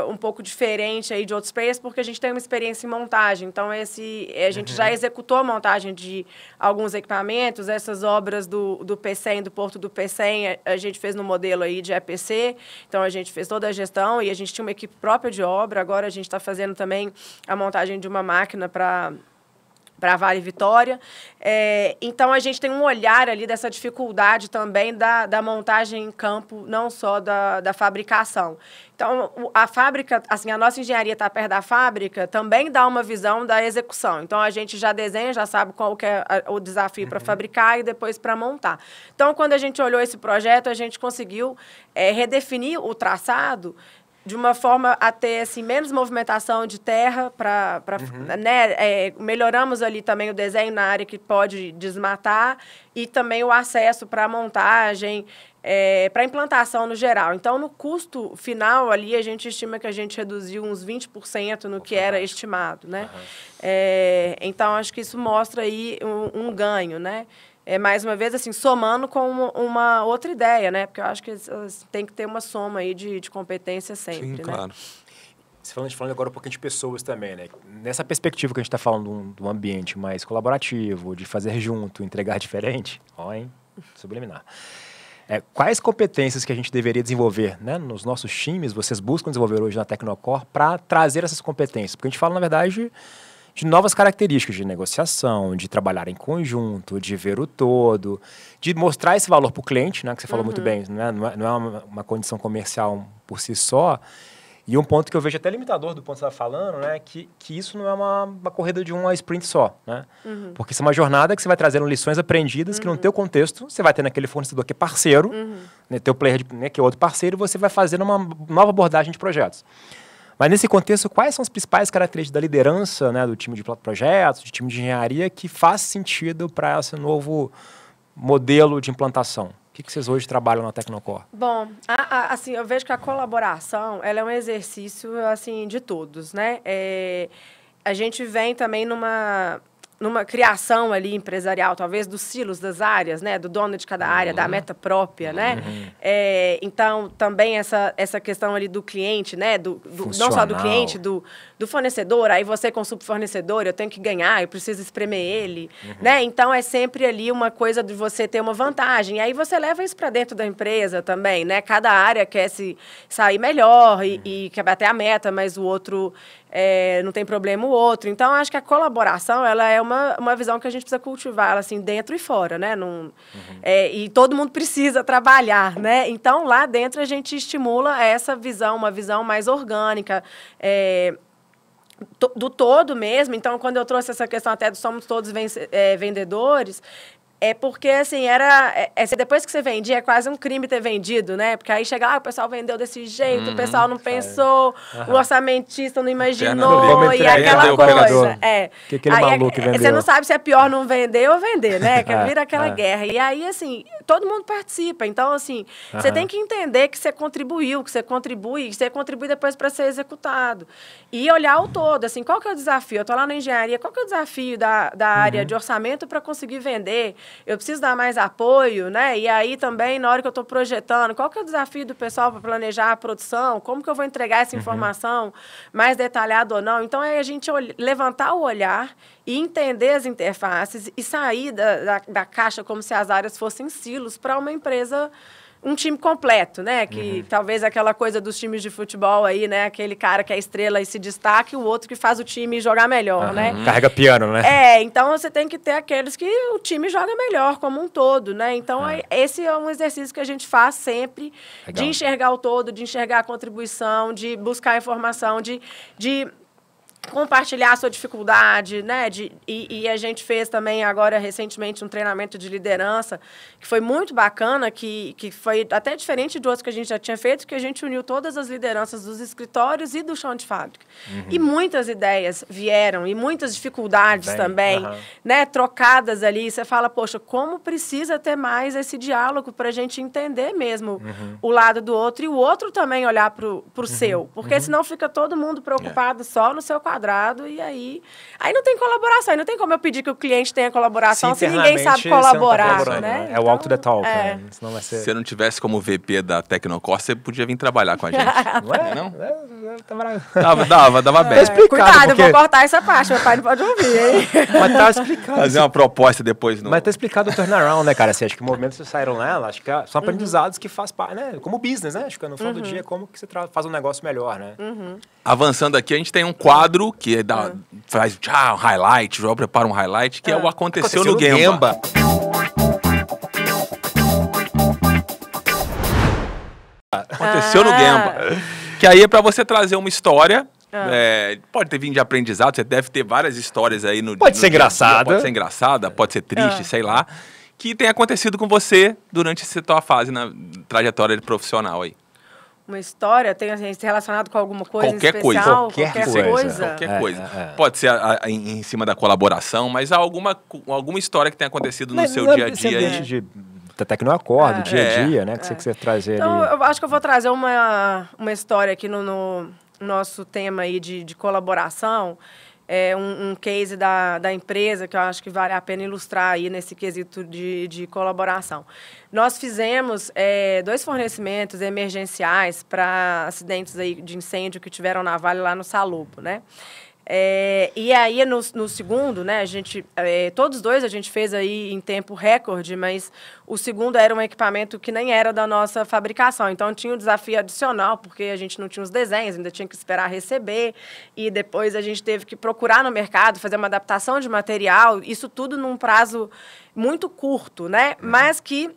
um pouco diferente aí de outros players, porque a gente tem uma experiência em montagem. Então, a gente já executou a montagem de alguns equipamentos, essas obras do PCM, do Porto do PCM, a gente fez no modelo aí de EPC, então a gente fez toda a gestão e a gente tinha uma equipe própria de obra, agora a gente está fazendo também a montagem de uma máquina para Vale Vitória. Então, a gente tem um olhar ali dessa dificuldade também da montagem em campo, não só da fabricação. Então, a fábrica, assim, a nossa engenharia está perto da fábrica, também dá uma visão da execução. Então, a gente já desenha, já sabe qual que é o desafio para fabricar e depois para montar. Então, quando a gente olhou esse projeto, a gente conseguiu redefinir o traçado de uma forma a ter assim, menos movimentação de terra, né, melhoramos ali também o desenho na área que pode desmatar e também o acesso para a montagem, para a implantação no geral. Então, no custo final ali, a gente estima que a gente reduziu uns 20% no que era estimado, né? Então, acho que isso mostra aí um ganho, né? Mais uma vez, assim, somando com uma outra ideia, né? Porque eu acho que tem que ter uma soma aí de competência sempre, Sim, né? claro. Falando agora um pouquinho de pessoas também, né? Nessa perspectiva que a gente está falando de um ambiente mais colaborativo, de fazer junto, entregar diferente, hein? Subliminar. Quais competências que a gente deveria desenvolver, né, nos nossos times, vocês buscam desenvolver hoje na Tecnocore para trazer essas competências? Porque a gente fala, na verdade, de novas características de negociação, de trabalhar em conjunto, de ver o todo, de mostrar esse valor para o cliente, né, que você falou muito bem, né, não é uma condição comercial por si só. E um ponto que eu vejo até limitador do ponto que você está falando, né, que isso não é uma corrida de uma sprint só, né? Porque isso é uma jornada que você vai trazendo lições aprendidas que no teu contexto você vai ter naquele fornecedor que é parceiro, né, teu player né, que é outro parceiro, e você vai fazendo uma nova abordagem de projetos. Mas nesse contexto, quais são as principais características da liderança, né, do time de projetos, do time de engenharia, que faz sentido para esse novo modelo de implantação? O que vocês hoje trabalham na Tecnocore? Bom, assim, eu vejo que a colaboração ela é um exercício assim, de todos, né? A gente vem também numa criação ali empresarial, talvez dos silos das áreas, né? Do dono de cada área, da meta própria, né? Então, também essa questão ali do cliente, né? Não só do cliente, do fornecedor. Aí você com o subfornecedor, eu tenho que ganhar, eu preciso espremer ele, né? Então, é sempre ali uma coisa de você ter uma vantagem. E aí você leva isso para dentro da empresa também, né? Cada área quer sair melhor e quer bater a meta, mas o outro não tem problema o outro. Então, acho que a colaboração, ela é uma visão que a gente precisa cultivar, assim, dentro e fora, né? E todo mundo precisa trabalhar, né? Então, lá dentro, a gente estimula essa visão, uma visão mais orgânica, do todo mesmo. Então, quando eu trouxe essa questão até do somos todos vendedores, porque, assim, depois que você vendia, é quase um crime ter vendido, né? Porque aí chega, o pessoal vendeu desse jeito, o pessoal não pensou, o orçamentista não imaginou, e aquela coisa. Que aquele maluco vendeu. Você não sabe se é pior não vender ou vender, né? Que vira aquela guerra. E aí, assim, todo mundo participa. Então, assim, você tem que entender que você contribuiu, que você contribui depois para ser executado. E olhar o todo, assim, qual que é o desafio? Eu estou lá na engenharia, qual que é o desafio da área de orçamento para conseguir vender? Eu preciso dar mais apoio, né? E aí também, na hora que eu estou projetando, qual que é o desafio do pessoal para planejar a produção? Como que eu vou entregar essa informação mais detalhada ou não? Então, é a gente levantar o olhar e entender as interfaces e sair da caixa como se as áreas fossem silos para uma empresa, um time completo, né? Que talvez aquela coisa dos times de futebol aí, né? Aquele cara que é estrela e se destaca e o outro que faz o time jogar melhor, né? Carrega piano, né? Então você tem que ter aqueles que o time joga melhor como um todo, né? Então esse é um exercício que a gente faz sempre. Legal. De enxergar o todo, de enxergar a contribuição, de buscar informação, de compartilhar a sua dificuldade, né? E a gente fez também agora, recentemente, um treinamento de liderança, que foi muito bacana, que foi até diferente de outros que a gente já tinha feito, que a gente uniu todas as lideranças dos escritórios e do chão de fábrica. E muitas ideias vieram, e muitas dificuldades também, né? Trocadas ali. Você fala, poxa, como precisa ter mais esse diálogo para a gente entender mesmo o lado do outro e o outro também olhar para o seu. Porque senão fica todo mundo preocupado só no seu quadrado e aí não tem colaboração. Aí não tem como eu pedir que o cliente tenha colaboração se ninguém sabe colaborar, né? É o walk the talk, né? Senão vai ser... Se eu não tivesse como VP da Tecnocor, você podia vir trabalhar com a gente. Não é? Não? Dava bem. Cuidado, eu vou cortar essa parte, meu pai não pode ouvir, hein? Mas tá explicado. Fazer uma proposta depois. Mas tá explicado o turnaround, né, cara? Assim, acho que movimentos que saíram nela, acho que são aprendizados que faz parte, né? Como business, né? Acho que no final do dia, como que você faz um negócio melhor, né? Avançando aqui, a gente tem um quadro que faz um highlight, o Joel prepara um highlight, que é o Aconteceu no Gemba. Aconteceu no Gemba. Que aí é pra você trazer uma história. Pode ter vindo de aprendizado, você deve ter várias histórias aí no Pode ser engraçada. Pode ser engraçada, pode ser triste, sei lá. Que tem acontecido com você durante essa tua fase na trajetória profissional aí. Uma história tem assim, relacionado com alguma coisa Qualquer especial? coisa. Qualquer coisa. É. Pode ser em cima da colaboração, mas alguma história que tenha acontecido no seu dia a dia aí. Da Tecnocor, do dia a dia, né? Que você trazer então, ali. eu acho que eu vou trazer uma história aqui no nosso tema aí de colaboração. É um case da empresa que eu acho que vale a pena ilustrar aí nesse quesito de colaboração. Nós fizemos 2 fornecimentos emergenciais para acidentes aí de incêndio que tiveram na Vale lá no Salobo, né? E aí, no segundo, né, todos os 2 a gente fez aí em tempo recorde, mas o segundo era um equipamento que nem era da nossa fabricação. Então, tinha um desafio adicional, porque a gente não tinha os desenhos, ainda tinha que esperar receber, e depois a gente teve que procurar no mercado, fazer uma adaptação de material, isso tudo num prazo muito curto, né? Mas que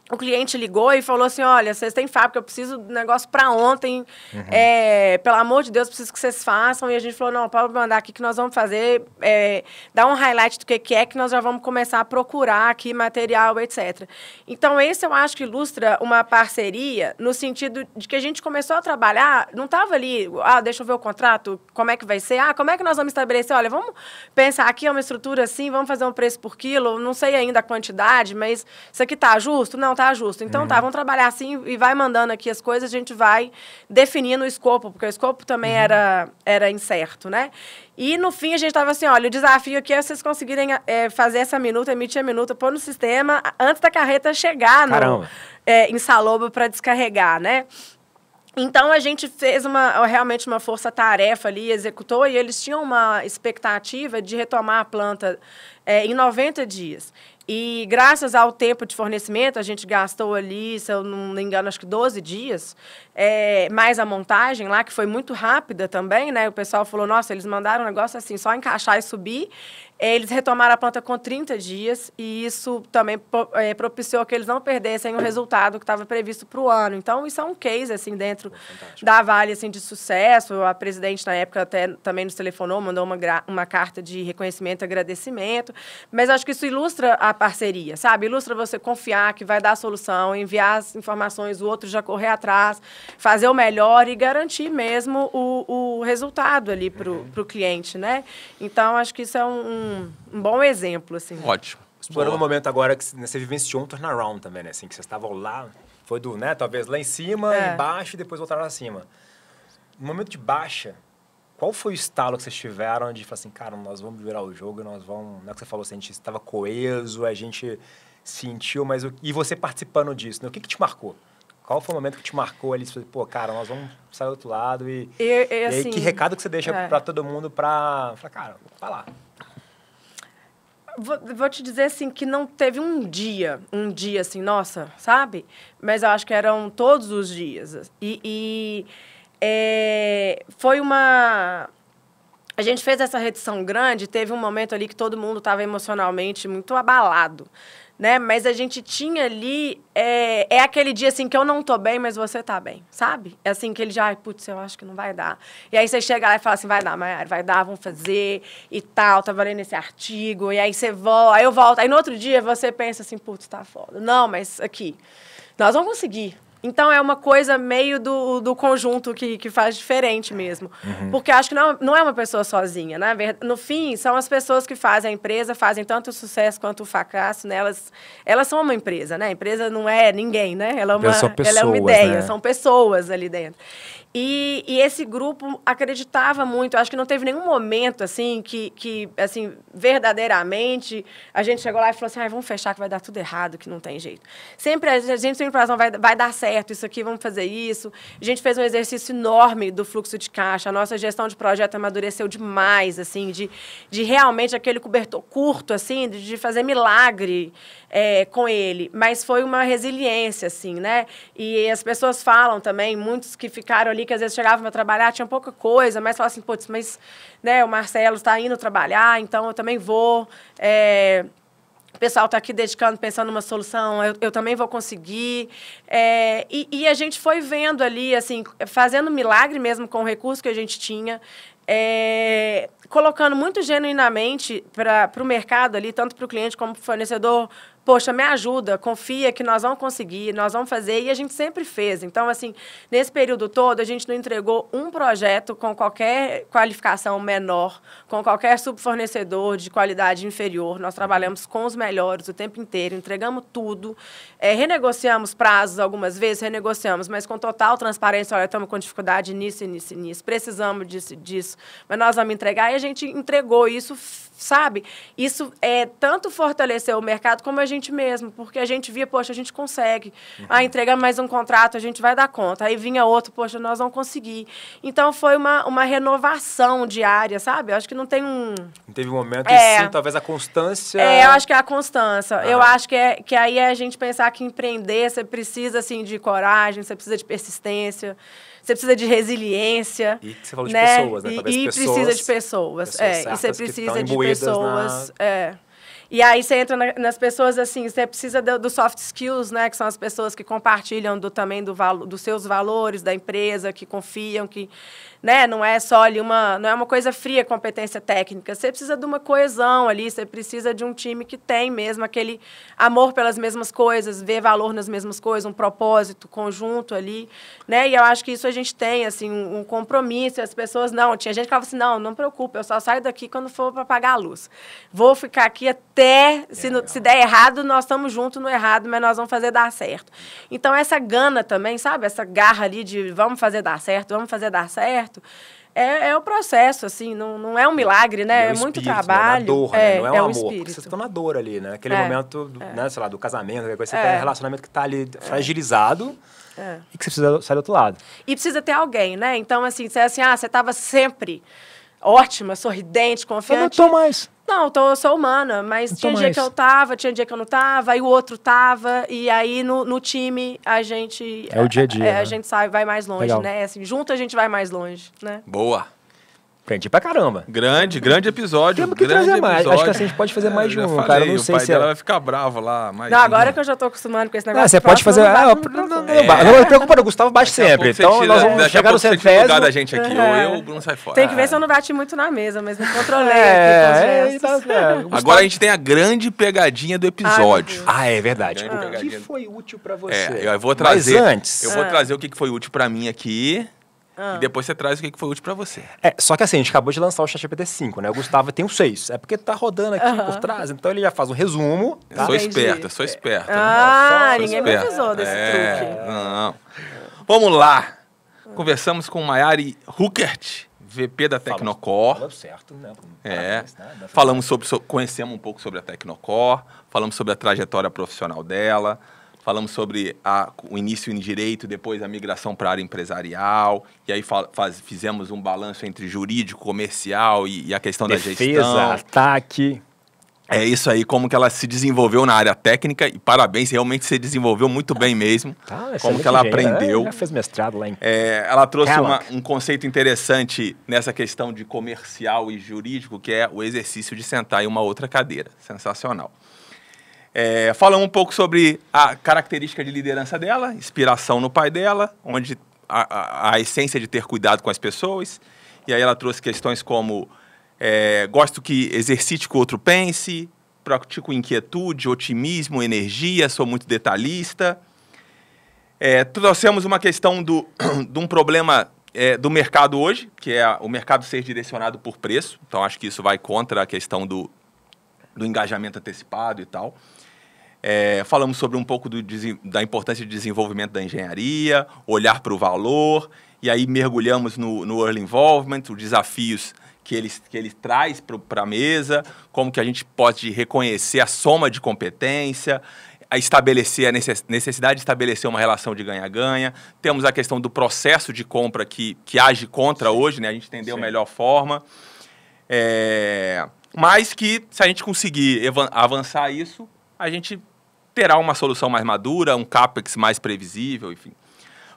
o cliente ligou e falou assim, olha, vocês têm fábrica, eu preciso do negócio para ontem, pelo amor de Deus, preciso que vocês façam. E a gente falou, não, pode mandar aqui que nós vamos fazer, dar um highlight do que é, que nós já vamos começar a procurar aqui material, etc. Então, esse eu acho que ilustra uma parceria no sentido de que a gente começou a trabalhar, não estava ali, deixa eu ver o contrato, como é que vai ser, como é que nós vamos estabelecer, olha, vamos pensar aqui, é uma estrutura assim, vamos fazer um preço por quilo, não sei ainda a quantidade, mas isso aqui está justo? Não, tá justo. Então, vamos trabalhar assim e vai mandando aqui as coisas, a gente vai definindo o escopo, porque o escopo também era incerto, né? E, no fim, a gente estava assim, olha, o desafio aqui é vocês conseguirem fazer essa minuta, emitir a minuta, pôr no sistema antes da carreta chegar em Salobo para descarregar, né? Então, a gente fez realmente uma força-tarefa ali, executou, e eles tinham uma expectativa de retomar a planta em 90 dias. E, graças ao tempo de fornecimento, a gente gastou ali, se eu não me engano, acho que 12 dias, mais a montagem lá, que foi muito rápida também, né? O pessoal falou, nossa, eles mandaram um negócio assim, só encaixar e subir. Eles retomaram a planta com 30 dias e isso também propiciou que eles não perdessem o resultado que estava previsto para o ano. Então, isso é um case, assim, dentro da Vale, assim, de sucesso. A presidente, na época, até também nos telefonou, mandou uma carta de reconhecimento e agradecimento. Mas acho que isso ilustra a parceria, sabe? Ilustra você confiar que vai dar a solução, enviar as informações, o outro já correr atrás, fazer o melhor e garantir mesmo o resultado ali para o cliente, né? Então, acho que isso é um bom exemplo, assim. Ótimo. Explorando um momento agora que você vivenciou um turnaround também, né? Assim, que vocês estavam lá, foi né? Talvez lá em cima, embaixo e depois voltaram lá cima. No momento de baixa, qual foi o estalo que vocês tiveram de falar assim, cara, nós vamos virar o jogo, nós vamos... Não é que você falou assim, a gente estava coeso, a gente sentiu, mas... E você participando disso, né? O que te marcou? Qual foi o momento que te marcou ali? Você falou, pô, cara, nós vamos sair do outro lado e aí, assim, que recado que você deixa para todo mundo para... Falar, cara, vai lá. Vou te dizer, assim, que não teve um dia assim, nossa, sabe? Mas eu acho que eram todos os dias. Foi uma A gente fez essa redução grande, teve um momento ali que todo mundo estava emocionalmente muito abalado, né? Mas a gente tinha ali, é aquele dia assim que eu não tô bem, mas você tá bem, sabe? É assim que ele já, putz, eu acho que não vai dar. E aí você chega lá e fala assim, vai dar, Mayara, vai dar, vamos fazer e tal, tava lendo esse artigo, e aí você volta, aí eu volto, aí no outro dia você pensa assim, putz, tá foda. Não, mas aqui, nós vamos conseguir. Então, é uma coisa meio do conjunto que faz diferente mesmo. Porque eu acho que não é uma pessoa sozinha, né? No fim, são as pessoas que fazem a empresa, fazem tanto o sucesso quanto o fracasso, né? Elas são uma empresa, né? A empresa não é ninguém, né? Ela é uma ideia, né? São pessoas ali dentro. E esse grupo acreditava muito. Eu acho que não teve nenhum momento, assim, que assim, verdadeiramente, a gente chegou lá e falou assim, vamos fechar que vai dar tudo errado, que não tem jeito. A gente sempre falou, vai dar certo isso aqui, vamos fazer isso. A gente fez um exercício enorme do fluxo de caixa. A nossa gestão de projeto amadureceu demais, assim, de realmente aquele cobertor curto, assim, de fazer milagre com ele. Mas foi uma resiliência, assim, né? E as pessoas falam também, muitos que ficaram ali, que às vezes chegavam a trabalhar, tinha pouca coisa, mas falavam assim, putz, mas né, o Marcelo está indo trabalhar, então eu também vou. O pessoal está aqui dedicando, pensando numa solução, eu também vou conseguir. E a gente foi vendo ali, assim, fazendo milagre mesmo com o recurso que a gente tinha, colocando muito genuinamente para o mercado ali, tanto para o cliente como para o fornecedor, poxa, me ajuda, confia que nós vamos conseguir, nós vamos fazer, e a gente sempre fez. Então, assim, nesse período todo, a gente não entregou um projeto com qualquer qualificação menor, com qualquer subfornecedor de qualidade inferior. Nós trabalhamos com os melhores o tempo inteiro, entregamos tudo, renegociamos prazos algumas vezes, renegociamos, mas com total transparência, olha, estamos com dificuldade nisso, precisamos disso, mas nós vamos entregar, e a gente entregou isso, sabe? Isso tanto fortaleceu o mercado como a gente mesmo, porque a gente via, poxa, a gente consegue. Entregar mais um contrato, a gente vai dar conta. Aí vinha outro, poxa, nós vamos conseguir. Então, foi uma renovação diária, sabe? Eu acho que não tem um... Não teve um momento assim, talvez a constância... eu acho que é a constância. Eu acho que aí é a gente pensar que empreender, você precisa, assim, de coragem, você precisa de persistência, você precisa de resiliência. E você falou de pessoas, né? Talvez precisa de pessoas. E você precisa de pessoas. E aí você entra nas pessoas, assim, você precisa do soft skills, né? Que são as pessoas que compartilham também dos seus valores, da empresa, que confiam, que... Né? Não é só ali não é uma coisa fria, competência técnica. Você precisa de uma coesão ali, você precisa de um time que tem mesmo aquele amor pelas mesmas coisas, ver valor nas mesmas coisas, um propósito conjunto ali, né? E eu acho que isso a gente tem, assim, um compromisso. As pessoas, tinha gente que falava assim, não preocupe, eu só saio daqui quando for para apagar a luz. Vou ficar aqui até, se der errado, nós estamos juntos no errado, mas nós vamos fazer dar certo. Então, essa gana também, sabe? Essa garra ali de vamos fazer dar certo, é o processo, assim, não é um milagre, né? É muito trabalho. Né? Na dor, né? Não é um amor, espírito. porque vocês estão na dor ali, né? Aquele momento, né, sei lá, do casamento, você tem um relacionamento que está ali fragilizado e que você precisa sair do outro lado. E precisa ter alguém, né? Então, assim, você estava sempre ótima, sorridente, confiante. Eu não estou mais. Não, eu sou humana, mas tinha dia que eu tava, tinha dia que eu não tava, aí o outro tava, e aí no time a gente... É o dia a dia, né? A gente vai mais longe, legal, né? Assim, junto a gente vai mais longe, né? Boa. Aprendi pra caramba. Grande episódio. Temos que trazer mais. Acho que assim a gente pode fazer mais de um, cara. Eu não sei se ela vai ficar bravo lá. Não, agora que eu já tô acostumando com esse negócio. Você pode fazer... Não me preocupa, o Gustavo bate sempre. Então nós vamos chegar no centésimo. Lugar da gente aqui, ou eu, o Bruno sai fora. Tem que ver se eu não bati muito na mesa, mas me controlei aqui. Agora a gente tem a grande pegadinha do episódio. É verdade. O que foi útil pra você? Eu vou trazer... Mas antes... Eu vou trazer o que foi útil pra mim aqui... E depois você traz o que foi útil pra você. Só que assim, a gente acabou de lançar o ChatGPT 5, né? O Gustavo tem o 6. É porque tá rodando aqui por trás, então ele já faz um resumo. Tá? Sou esperta. Ninguém me avisou desse truque. Não. Vamos lá. Conversamos com Mayari Ruckert, VP da Tecnocore. Falou certo, né? Conhecemos um pouco sobre a Tecnocore, falamos sobre a trajetória profissional dela, falamos sobre o início em direito, depois a migração para a área empresarial, e aí fizemos um balanço entre jurídico, comercial e a questão defesa, da gestão. ataque. É isso aí, como que ela se desenvolveu na área técnica, e parabéns, realmente se desenvolveu muito bem mesmo. Como que ela aprendeu. Já fez mestrado lá em... Ela trouxe um conceito interessante nessa questão de comercial e jurídico, que é o exercício de sentar em uma outra cadeira. Sensacional. Falamos um pouco sobre a característica de liderança dela, inspiração no pai dela, onde a essência de ter cuidado com as pessoas. E aí ela trouxe questões como... gosto que exercite que o outro pense, pratico inquietude, otimismo, energia, sou muito detalhista. Trouxemos uma questão de um problema do mercado hoje, que é o mercado ser direcionado por preço. Então, acho que isso vai contra a questão do engajamento antecipado e tal. Falamos sobre um pouco da importância de desenvolvimento da engenharia, olhar para o valor, e aí mergulhamos no early involvement, os desafios que ele traz para a mesa, como que a gente pode reconhecer a soma de competência, estabelecer a necessidade de estabelecer uma relação de ganha-ganha. Temos a questão do processo de compra que age contra hoje, né? A gente entendeu a melhor forma. Mas que, se a gente conseguir avançar isso, a gente terá uma solução mais madura, um CAPEX mais previsível, enfim.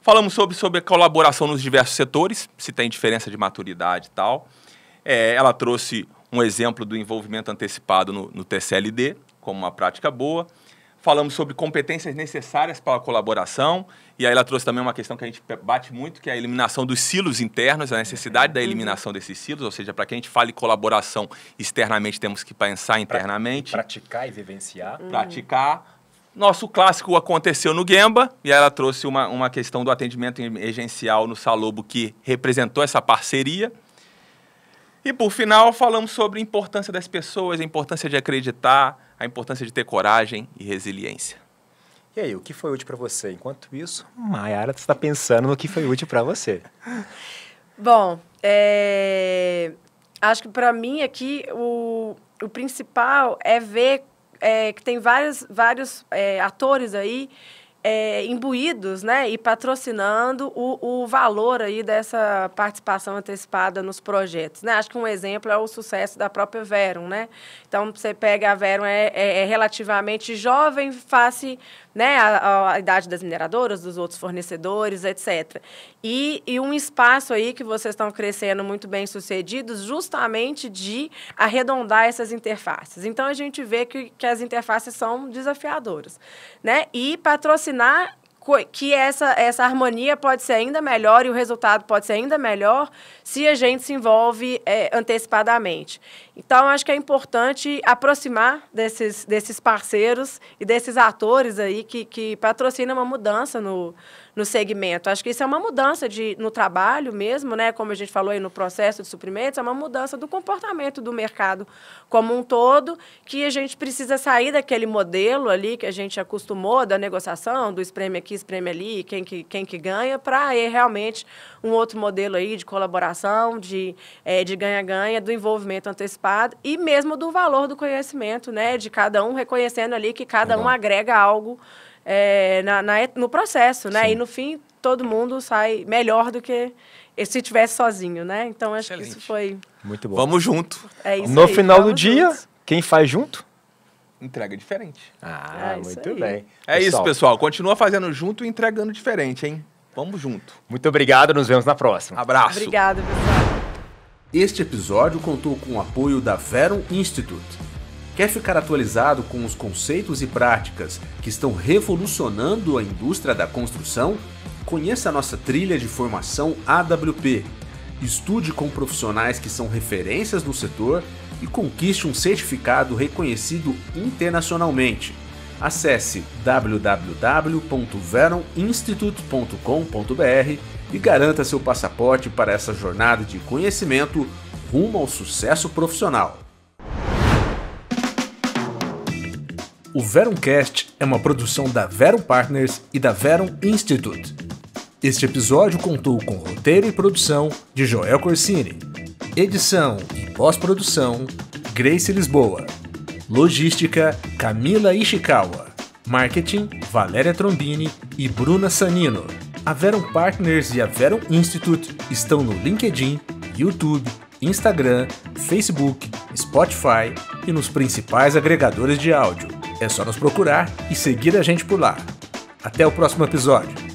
Falamos sobre a colaboração nos diversos setores, se tem diferença de maturidade e tal. Ela trouxe um exemplo do envolvimento antecipado no TCLD, como uma prática boa. Falamos sobre competências necessárias para a colaboração, e aí ela trouxe também uma questão que a gente bate muito, que é a eliminação dos silos internos, a necessidade da eliminação desses silos, ou seja, para que a gente fale colaboração externamente, temos que pensar internamente. Praticar e vivenciar. Praticar. Nosso clássico aconteceu no Gemba, e aí ela trouxe uma questão do atendimento emergencial no Salobo, que representou essa parceria. E, por final, falamos sobre a importância das pessoas, a importância de acreditar, a importância de ter coragem e resiliência. E aí, o que foi útil para você? Enquanto isso, Mayara está pensando no que foi útil para você. Bom, acho que para mim aqui o principal é ver que tem vários atores aí imbuídos, né, e patrocinando o valor aí dessa participação antecipada nos projetos, né? Acho que um exemplo é o sucesso da própria Verum, né? Então, você pega a Verum, é relativamente jovem face, né, a idade das mineradoras, dos outros fornecedores, etc. E um espaço aí que vocês estão crescendo muito bem sucedidos justamente de arredondar essas interfaces. Então, a gente vê que as interfaces são desafiadoras, né? E patrocinar que essa harmonia pode ser ainda melhor e o resultado pode ser ainda melhor se a gente se envolve antecipadamente. Então, acho que é importante aproximar desses parceiros e desses atores aí que patrocinam uma mudança no segmento. Acho que isso é uma mudança no trabalho mesmo, né? Como a gente falou aí no processo de suprimentos, é uma mudança do comportamento do mercado como um todo, que a gente precisa sair daquele modelo ali que a gente acostumou da negociação, do espreme aqui, espreme ali, quem que ganha, para realmente um outro modelo aí de colaboração, de ganha-ganha, do envolvimento antecipado e mesmo do valor do conhecimento, né? De cada um reconhecendo ali que cada um agrega algo no processo, né? Sim. E no fim todo mundo sai melhor do que se estivesse sozinho, né? Então acho que isso foi muito bom. Vamos junto. No final do dia, quem faz junto? Entrega diferente. Muito bem. Isso, pessoal. Continua fazendo junto e entregando diferente, hein? Vamos junto. Muito obrigado, nos vemos na próxima. Abraço. Obrigada, pessoal. Este episódio contou com o apoio da Verum Institute. Quer ficar atualizado com os conceitos e práticas que estão revolucionando a indústria da construção? Conheça a nossa trilha de formação AWP. Estude com profissionais que são referências no setor e conquiste um certificado reconhecido internacionalmente. Acesse www.veruminstitute.com.br e garanta seu passaporte para essa jornada de conhecimento rumo ao sucesso profissional. O Verumcast é uma produção da Verum Partners e da Verum Institute. Este episódio contou com roteiro e produção de Joel Corsini, edição e pós-produção Grace Lisboa, logística Camila Ishikawa, marketing Valéria Trombini e Bruna Sanino. A Verum Partners e a Verum Institute estão no LinkedIn, YouTube, Instagram, Facebook, Spotify e nos principais agregadores de áudio. É só nos procurar e seguir a gente por lá. Até o próximo episódio.